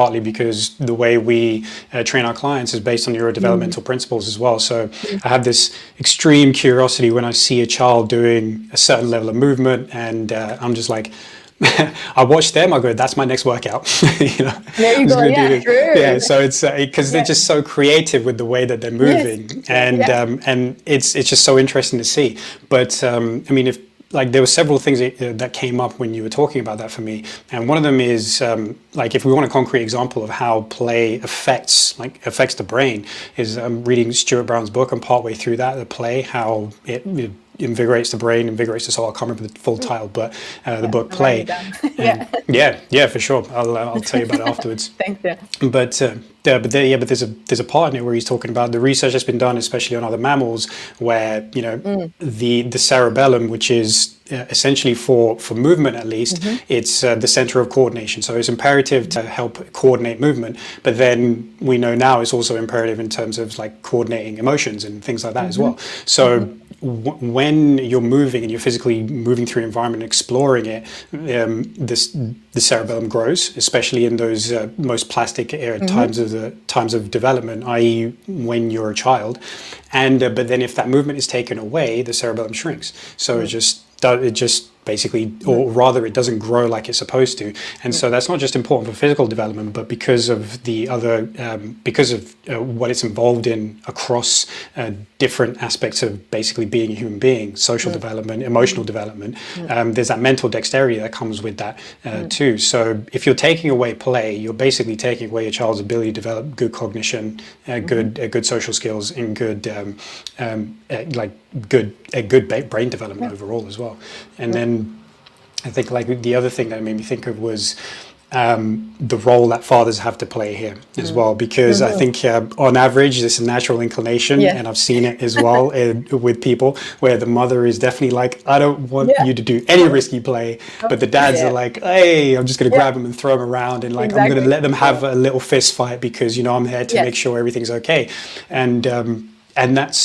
the way we train our clients is based on neurodevelopmental principles as well. So I have this extreme curiosity when I see a child doing a certain level of movement, and I'm just like, I watch them, I go, that's my next workout. You know, there you go. Yeah, true. Yeah, so it's because they're just so creative with the way that they're moving, and it's just so interesting to see. But I mean, if like there were several things that came up when you were talking about that for me, and one of them is like if we want a concrete example of how play affects the brain, is I'm reading Stuart Brown's book. I'm partway through that, the play, how it invigorates the brain, invigorates the soul. I can't remember the full title, but the book Play. Yeah, for sure. I'll tell you about it afterwards. Thanks. Yeah. But there's a part in it where he's talking about the research that's been done, especially on other mammals, where the cerebellum, which is essentially for movement at least, it's the center of coordination. So it's imperative to help coordinate movement, but then we know now it's also imperative in terms of like coordinating emotions and things like that as well. So when you're moving and you're physically moving through an environment and exploring it, the cerebellum grows, especially in those most plastic times of development, i.e. when you're a child, and but then if that movement is taken away, the cerebellum shrinks. So it just basically, or rather it doesn't grow like it's supposed to. And so that's not just important for physical development, but because of the other, because of what it's involved in across different aspects of basically being a human being, social development, emotional development, there's that mental dexterity that comes with that too. So if you're taking away play, you're basically taking away your child's ability to develop good cognition, good social skills, and good good brain development overall as well. And then I think like the other thing that made me think of was the role that fathers have to play here as well, because I think on average there's a natural inclination, and I've seen it as well with people where the mother is definitely like, I don't want you to do any risky play, but the dads are like, hey, I'm just going to grab them and throw them around, and like I'm going to let them have a little fist fight because I'm here to make sure everything's okay. And that's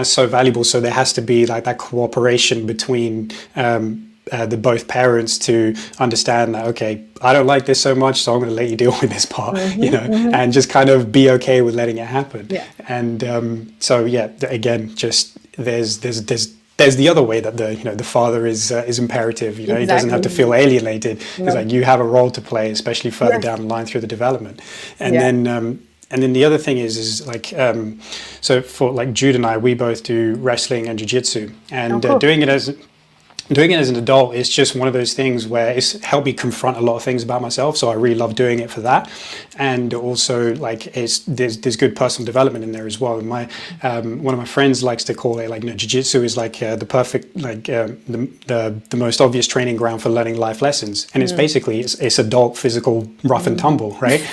so valuable. So there has to be like that cooperation between the both parents to understand that, okay, I don't like this so much, so I'm going to let you deal with this part, and just kind of be okay with letting it happen. And so again, just there's the other way that the father is imperative. He doesn't have to feel alienated. It's like you have a role to play, especially further down the line through the development. And then the other thing is like, so for like Jude and I, we both do wrestling and jiu-jitsu, and doing it as an adult is just one of those things where it's helped me confront a lot of things about myself. So I really love doing it for that, and also like there's good personal development in there as well. And one of my friends likes to call it like jiu-jitsu is like the perfect the most obvious training ground for learning life lessons, and it's basically it's adult physical rough and tumble, right?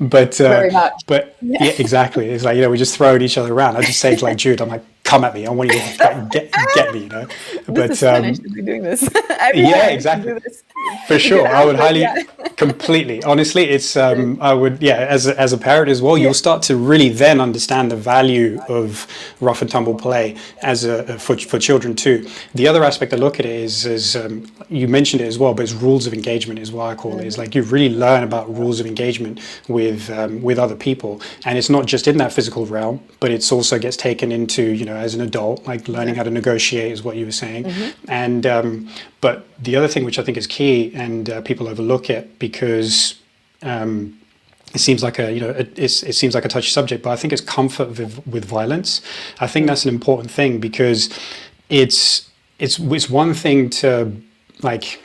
But very much. But yeah, exactly. It's like we just throw each other around. I just say to like Jude, I'm like, come at me. I want you to get me, But this is fun. I should be doing this. Exactly. For sure, I would highly, completely. Honestly, it's I would, as a parent as well, you'll start to really then understand the value of rough and tumble play as for children too. The other aspect I look at it is you mentioned it as well, but it's rules of engagement is what I call it. It's like you really learn about rules of engagement with other people, and it's not just in that physical realm, but it's also gets taken into as an adult, like learning how to negotiate is what you were saying, and but the other thing which I think is key, and people overlook it because it seems like it seems like a touchy subject, but I think it's comfort with violence. I think that's an important thing because it's one thing to like.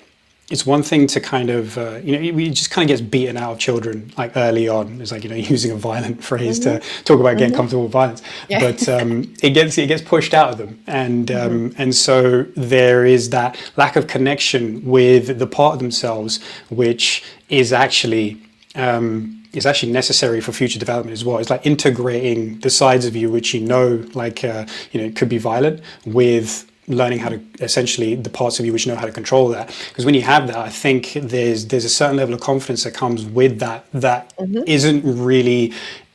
It's one thing to kind of, it just kind of gets beaten out of children like early on. It's like, using a violent phrase to talk about getting comfortable with violence, but it gets pushed out of them. And so there is that lack of connection with the part of themselves, which is actually necessary for future development as well. It's like integrating the sides of you, which could be violent, with learning how to essentially the parts of you which know how to control that. Because when you have that, I think there's a certain level of confidence that comes with that isn't really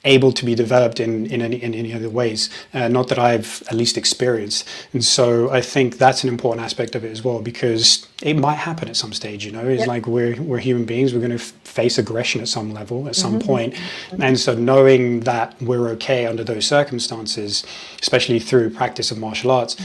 able to be developed in any other ways, not that I've at least experienced. And so I think that's an important aspect of it as well, because it might happen at some stage. It's like we're human beings, we're going to face aggression at some level at some point. And so knowing that we're okay under those circumstances, especially through practice of martial arts,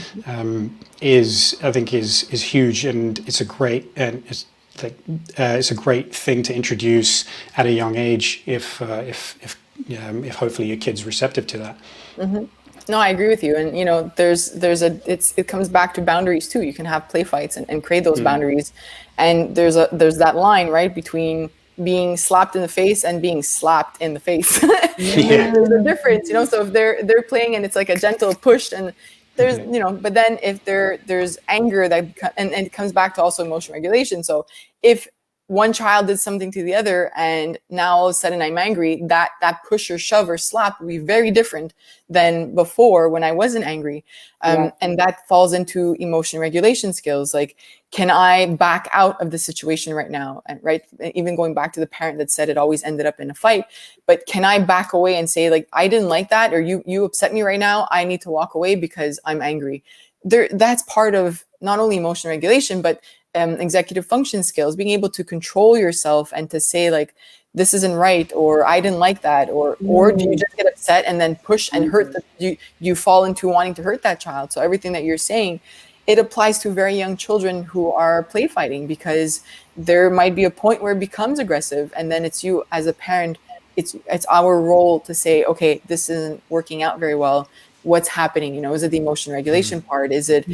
is huge, and it's a great, and it's a great thing to introduce at a young age if hopefully your kid's receptive to that. Mm-hmm. No, I agree with you. And, it comes back to boundaries too. You can have play fights and create those boundaries. And there's that line, right, between being slapped in the face and being slapped in the face. There's a difference, so if they're playing and it's like a gentle push, and there's, but then if there's anger and it comes back to also emotional regulation. So if one child did something to the other and now all of a sudden I'm angry, that push or shove or slap would be very different than before when I wasn't angry. And that falls into emotion regulation skills. Like, can I back out of the situation right now? And right, even going back to the parent that said it always ended up in a fight, but can I back away and say, like, I didn't like that, or you upset me right now, I need to walk away because I'm angry. That's part of not only emotion regulation, but executive function skills, being able to control yourself and to say, like, this isn't right, or I didn't like that, or do you just get upset and then push and hurt you fall into wanting to hurt that child? So everything that you're saying, it applies to very young children who are play fighting, because there might be a point where it becomes aggressive, and then it's you as a parent, it's our role to say, okay, this isn't working out very well. What's happening? Is it the emotion regulation part? Is it,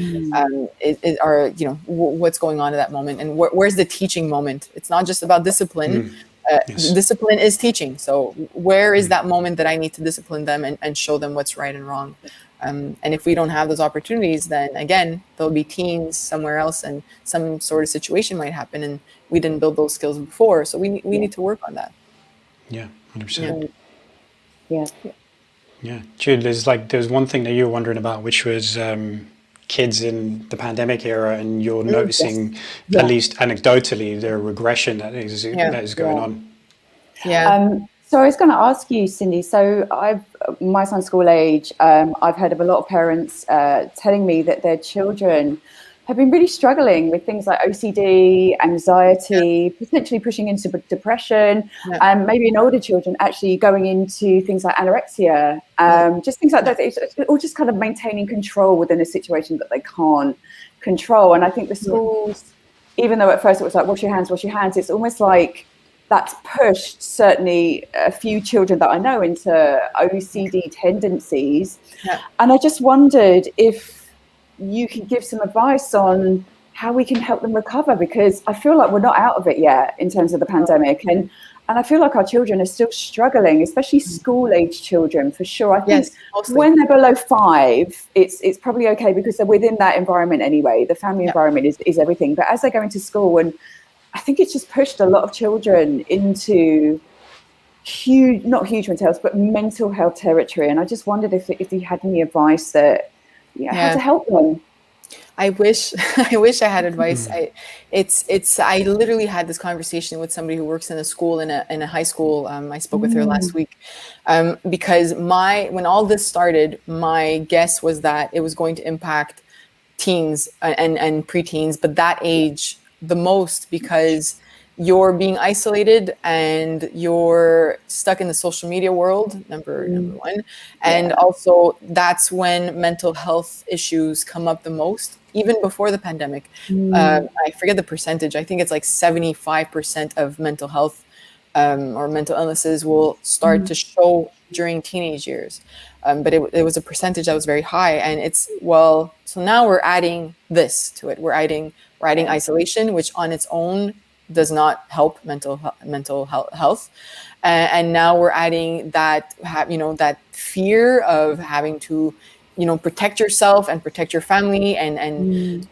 what's going on at that moment? And where's the teaching moment? It's not just about discipline. Yes. Discipline is teaching. So where is that moment that I need to discipline them and show them what's right and wrong? And if we don't have those opportunities, then again, there'll be teens somewhere else and some sort of situation might happen, and we didn't build those skills before. So we need to work on that. Yeah, 100%. Yeah. Yeah, Jude, there's one thing that you were wondering about, which was kids in the pandemic era, and you're noticing, at least anecdotally, the regression that is going on. Yeah. So I was going to ask you, Cindy. So my son's school age. I've heard of a lot of parents telling me that their children have been really struggling with things like OCD, anxiety, potentially pushing into depression, and maybe in older children actually going into things like anorexia, just things like that, or just kind of maintaining control within a situation that they can't control. And I think the schools, even though at first it was like, wash your hands, it's almost like that's pushed certainly a few children that I know into OCD tendencies. And I just wondered if you can give some advice on how we can help them recover, because I feel like we're not out of it yet in terms of the pandemic, and I feel like our children are still struggling, especially school age children, for sure. I think when they're below 5, it's probably okay because they're within that environment anyway. The family environment is everything. But as they go into school, and I think it's just pushed a lot of children into not huge mental health, but mental health territory. And I just wondered if you had any advice that, how to help them. I wish I had advice. I literally had this conversation with somebody who works in a school, in a high school. I spoke with her last week, because when all this started, my guess was that it was going to impact teens and preteens, but that age the most, because you're being isolated and you're stuck in the social media world, number one. And also that's when mental health issues come up the most, even before the pandemic. I forget the percentage. I think it's like 75% of mental health or mental illnesses will start to show during teenage years. But it was a percentage that was very high. And so now we're adding this to it. We're adding isolation, which on its own does not help mental health, and now we're adding that that fear of having to protect yourself and protect your family, and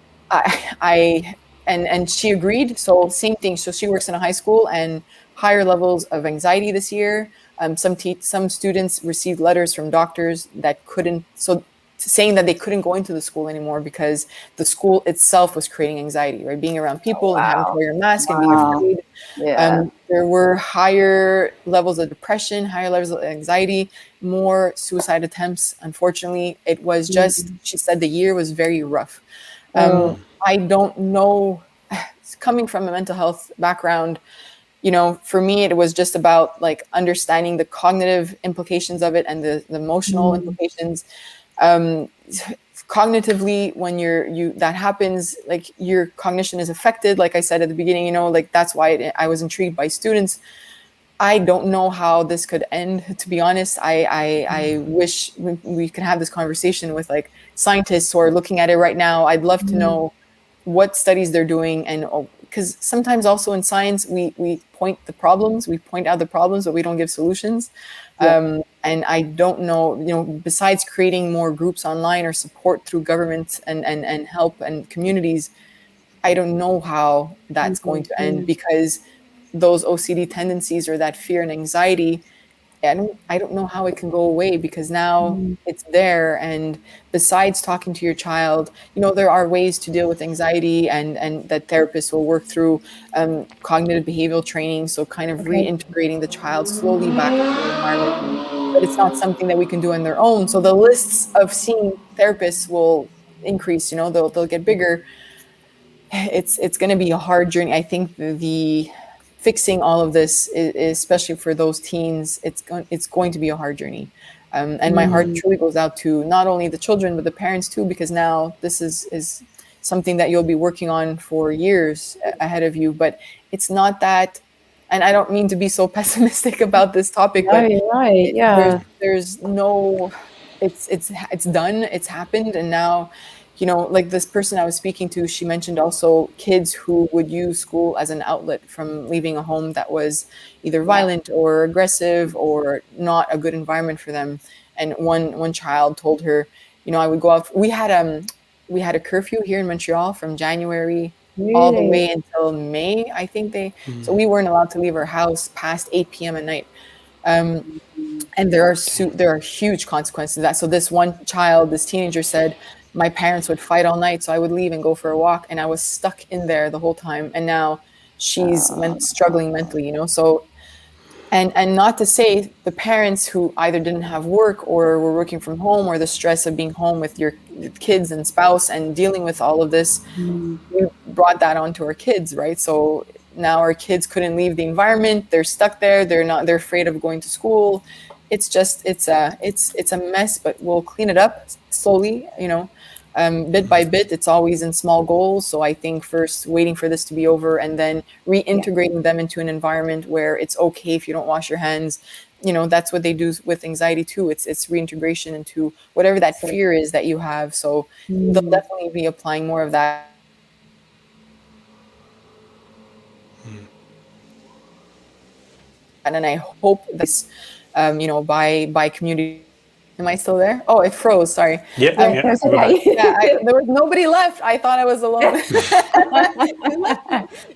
she agreed. So same thing. So she works in a high school, and higher levels of anxiety this year. Some students received letters from doctors that couldn't, saying that they couldn't go into the school anymore because the school itself was creating anxiety, right? Being around people and having to wear a mask and being afraid. There were higher levels of depression, higher levels of anxiety, more suicide attempts. Unfortunately, it was just, she said the year was very rough. I don't know, coming from a mental health background, for me, it was just about like understanding the cognitive implications of it and the emotional implications. cognitively, when that happens, like your cognition is affected. Like I said at the beginning, like that's why I was intrigued by students. I don't know how this could end, to be honest. I wish we could have this conversation with like scientists who are looking at it right now. I'd love to know what studies they're doing, and because sometimes also in science we point out the problems, but we don't give solutions. And I don't know, besides creating more groups online or support through government and help and communities, I don't know how that's going to end, because those OCD tendencies or that fear and anxiety, I don't know how it can go away, because now it's there. And besides talking to your child, there are ways to deal with anxiety, and that therapists will work through cognitive behavioral training. So kind of reintegrating the child slowly back into the environment. But it's not something that we can do on their own. So the lists of seeing therapists will increase, they'll get bigger. It's going to be a hard journey. I think the fixing all of this, especially for those teens, it's going to be a hard journey. And my heart truly goes out to not only the children, but the parents too, because now this is something that you'll be working on for years ahead of you. But it's not that, and I don't mean to be so pessimistic about this topic, but there's no, it's done, it's happened. And now, like this person I was speaking to, she mentioned also kids who would use school as an outlet from leaving a home that was either violent or aggressive or not a good environment for them. And one child told her, I would go out. We had a curfew here in Montreal from January all the way until May, I think so we weren't allowed to leave our house past 8 p.m. at night. And there are huge consequences to that. So this teenager said, my parents would fight all night, so I would leave and go for a walk, and I was stuck in there the whole time. And now she's struggling mentally, So, and not to say the parents who either didn't have work or were working from home, or the stress of being home with your kids and spouse and dealing with all of this, we brought that onto our kids, right? So now our kids couldn't leave the environment. They're stuck there. They're afraid of going to school. It's just, it's a mess, but we'll clean it up slowly, bit by bit. It's always in small goals. So I think first waiting for this to be over, and then reintegrating them into an environment where it's okay if you don't wash your hands. That's what they do with anxiety too. It's reintegration into whatever that fear is that you have. So they'll definitely be applying more of that. And then I hope this, by community. Am I still there? Oh, it froze. Sorry. Yeah. Okay. There was nobody left. I thought I was alone.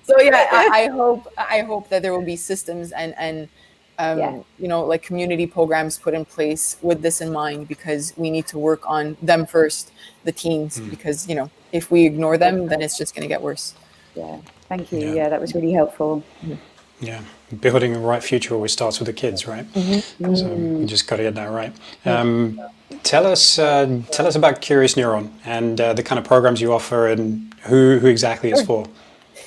So I hope that there will be systems and like community programs put in place with this in mind, because we need to work on them first, the teens, because if we ignore them, then it's just going to get worse. Yeah. Thank you. Yeah, that was really helpful. Yeah, building the right future always starts with the kids, right? So we just got to get that right. Tell us about Curious Neuron and the kind of programs you offer, and who exactly it's for.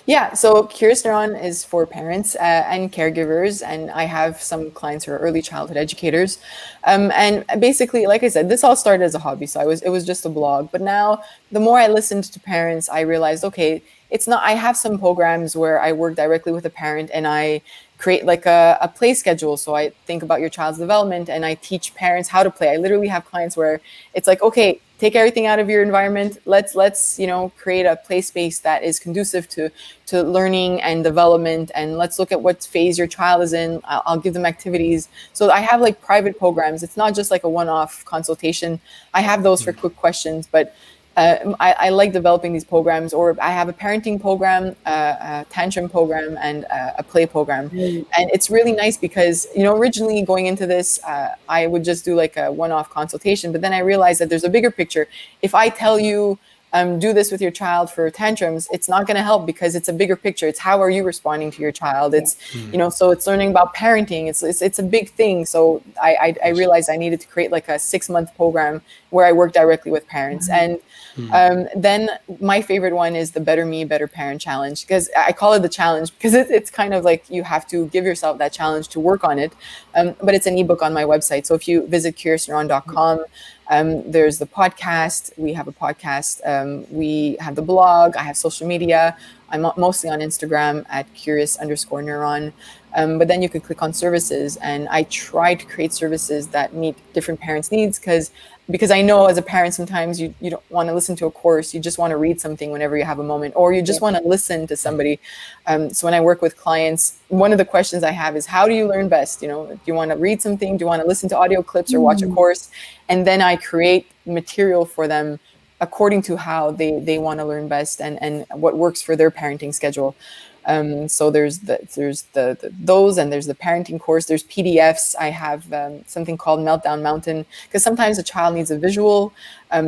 Yeah, so Curious Neuron is for parents and caregivers, and I have some clients who are early childhood educators. And basically, like I said, this all started as a hobby, so it was just a blog. But now, the more I listened to parents, I realized, okay, it's not. I have some programs where I work directly with a parent, and I create like a play schedule. So I think about your child's development, and I teach parents how to play. I literally have clients where it's like, okay, take everything out of your environment. Let's create a play space that is conducive to learning and development, and let's look at what phase your child is in. I'll give them activities. So I have like private programs. It's not just like a one-off consultation. I have those for quick questions, but I like developing these programs. Or I have a parenting program, a tantrum program, and a play program. And it's really nice because, originally going into this, I would just do like a one-off consultation. But then I realized that there's a bigger picture. If I tell you, do this with your child for tantrums, it's not going to help, because it's a bigger picture. It's how are you responding to your child? It's, so it's learning about parenting. It's a big thing. So I realized I needed to create like a 6-month program where I work directly with parents. And then my favorite one is the Better Me, Better Parent Challenge, because I call it the challenge because it's kind of like you have to give yourself that challenge to work on it. But it's an ebook on my website. So if you visit curiousneuron.com, There's the podcast. We have a podcast. We have the blog. I have social media. I'm mostly on Instagram at Curious_Neuron. But then you could click on services, and I try to create services that meet different parents' needs, because I know as a parent, sometimes you don't want to listen to a course. You just want to read something whenever you have a moment, or you just want to listen to somebody. So when I work with clients, one of the questions I have is, how do you learn best? Do you want to read something? Do you want to listen to audio clips or watch a course? And then I create material for them according to how they want to learn best and what works for their parenting schedule. So there's those, and there's the parenting course. There's PDFs. I have something called Meltdown Mountain, because sometimes a child needs a visual.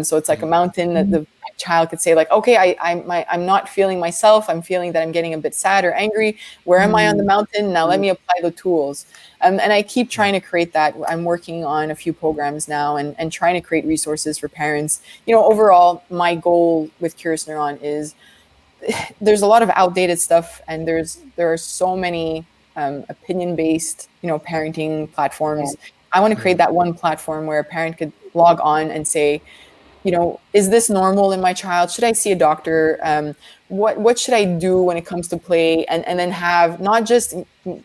So it's like a mountain that the child could say, like, okay, I'm not feeling myself. I'm feeling that I'm getting a bit sad or angry. Where am I on the mountain? Now let me apply the tools. And I keep trying to create that. I'm working on a few programs now and trying to create resources for parents. Overall, my goal with Curious Neuron is, there's a lot of outdated stuff, and there are so many opinion-based, parenting platforms. I want to create that one platform where a parent could log on and say, is this normal in my child? Should I see a doctor? What should I do when it comes to play? And then have not just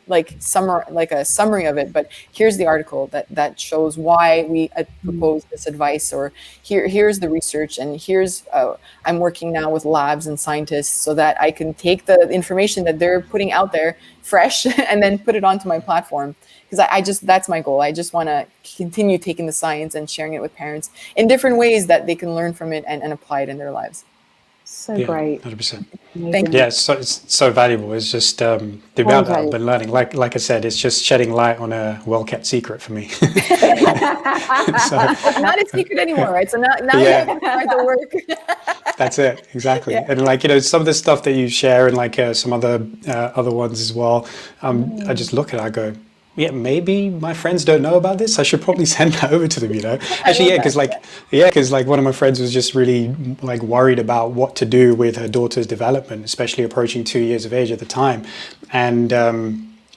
like a summary of it, but here's the article that shows why we propose this advice, or here's the research, and here's I'm working now with labs and scientists so that I can take the information that they're putting out there fresh and then put it onto my platform. Because that's my goal. I just want to continue taking the science and sharing it with parents in different ways that they can learn from it and apply it in their lives. So great. 100%. Thank you. Yeah, it's so valuable. It's just the amount that I've been learning. Like I said, it's just shedding light on a well-kept secret for me. So, not a secret anymore, right? So now you have to start the work. That's it, exactly. Yeah. And some of the stuff that you share, and some other ones as well, I just look at it, I go, yeah, maybe my friends don't know about this. I should probably send that over to them, Actually, because one of my friends was just really worried about what to do with her daughter's development, especially approaching 2 years of age at the time, and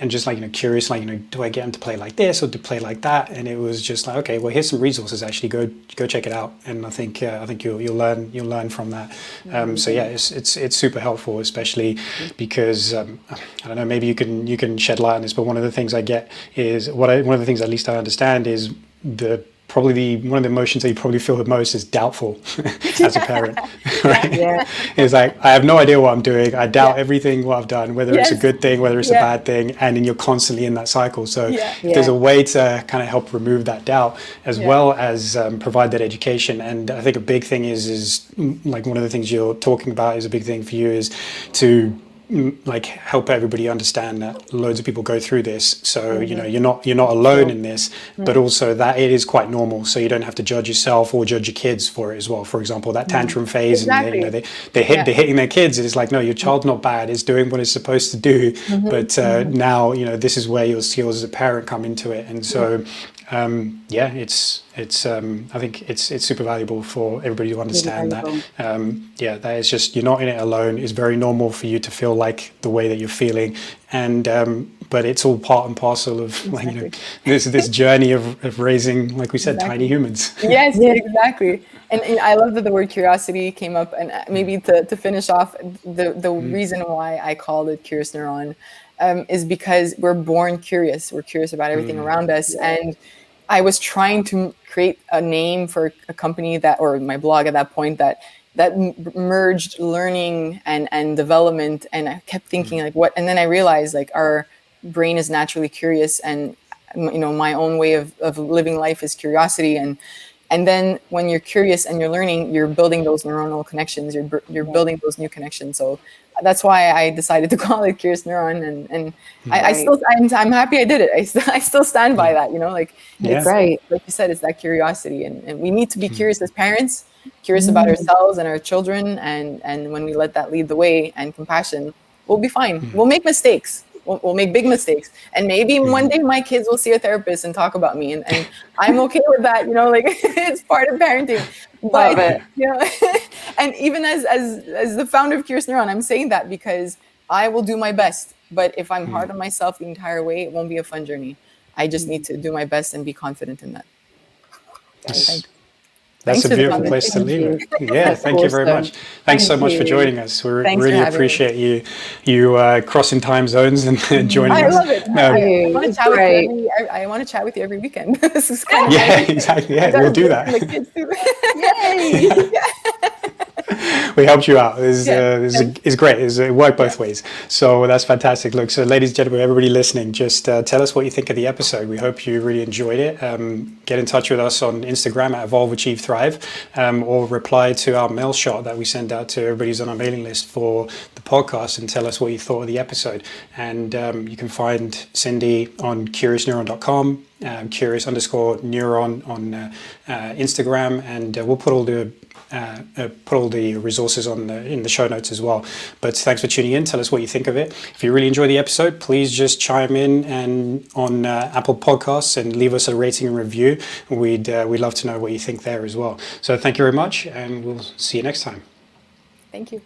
just curious, do I get them to play like this or to play like that? And it was just like, okay, well, here's some resources. Actually, go check it out, and I think you'll learn from that. So yeah, it's super helpful, especially because I don't know, maybe you can shed light on this, but one of the things I get is one of the things at least I understand is probably one of the emotions that you probably feel the most is doubtful as a parent, right? Yeah. It's like, I have no idea what I'm doing. I doubt everything what I've done, whether it's a good thing, whether it's a bad thing, and then you're constantly in that cycle. So there's a way to kind of help remove that doubt, as well as provide that education. And I think a big thing is one of the things you're talking about is a big thing for you is to help everybody understand that loads of people go through this, so you're not alone in this, but also that it is quite normal, so you don't have to judge yourself or judge your kids for it as well. For example, that tantrum phase, and they're hitting their kids, it is like, no, your child's not bad, it's doing what it's supposed to do, but now this is where your skills as a parent come into it. And so it's I think it's super valuable for everybody to understand that. That is just, you're not in it alone. It's very normal for you to feel like the way that you're feeling, and but it's all part and parcel of this journey of raising, like we said, tiny humans. Yes, exactly. And I love that the word curiosity came up, and maybe to finish off, the reason why I called it Curious Neuron is because we're born curious. We're curious about everything around us, and I was trying to create a name for a company or my blog at that point that merged learning and development. And I kept thinking what, and then I realized our brain is naturally curious, and my own way of living life is curiosity. And then when you're curious and you're learning, you're building those neuronal connections, you're building those new connections. So that's why I decided to call it Curious Neuron, and I'm happy I did it. I still stand by that, it's great. Like you said, it's that curiosity, and we need to be curious as parents, curious about ourselves and our children, and when we let that lead the way, and compassion, we'll be fine. We'll make mistakes. We'll make big mistakes, and maybe one day my kids will see a therapist and talk about me, and I'm okay with that. It's part of parenting. But and even as the founder of Curious Neuron, I'm saying that because I will do my best. But if I'm hard on myself the entire way, it won't be a fun journey. I just need to do my best and be confident in that. That's a beautiful place to leave it. Yeah, thank you very much. Thanks so much for joining us. We really appreciate you crossing time zones and joining us. I love it. I want to chat with you I want to chat with you every weekend. This is kind of exactly. Yeah, we'll do that. Yay! We helped you out. It's great. It worked both ways. So that's fantastic. Look, so ladies and gentlemen, everybody listening, just tell us what you think of the episode. We hope you really enjoyed it. Get in touch with us on Instagram at Evolve, Achieve, Thrive, or reply to our mail shot that we send out to everybody who's on our mailing list for the podcast and tell us what you thought of the episode. And you can find Cindy on curiousneuron.com, curious_neuron on Instagram, and we'll put all the resources in the show notes as well. But thanks for tuning in. Tell us what you think of it. If you really enjoy the episode, please just chime in and on Apple Podcasts and leave us a rating and review. We'd love to know what you think there as well. So thank you very much, and we'll see you next time. Thank you.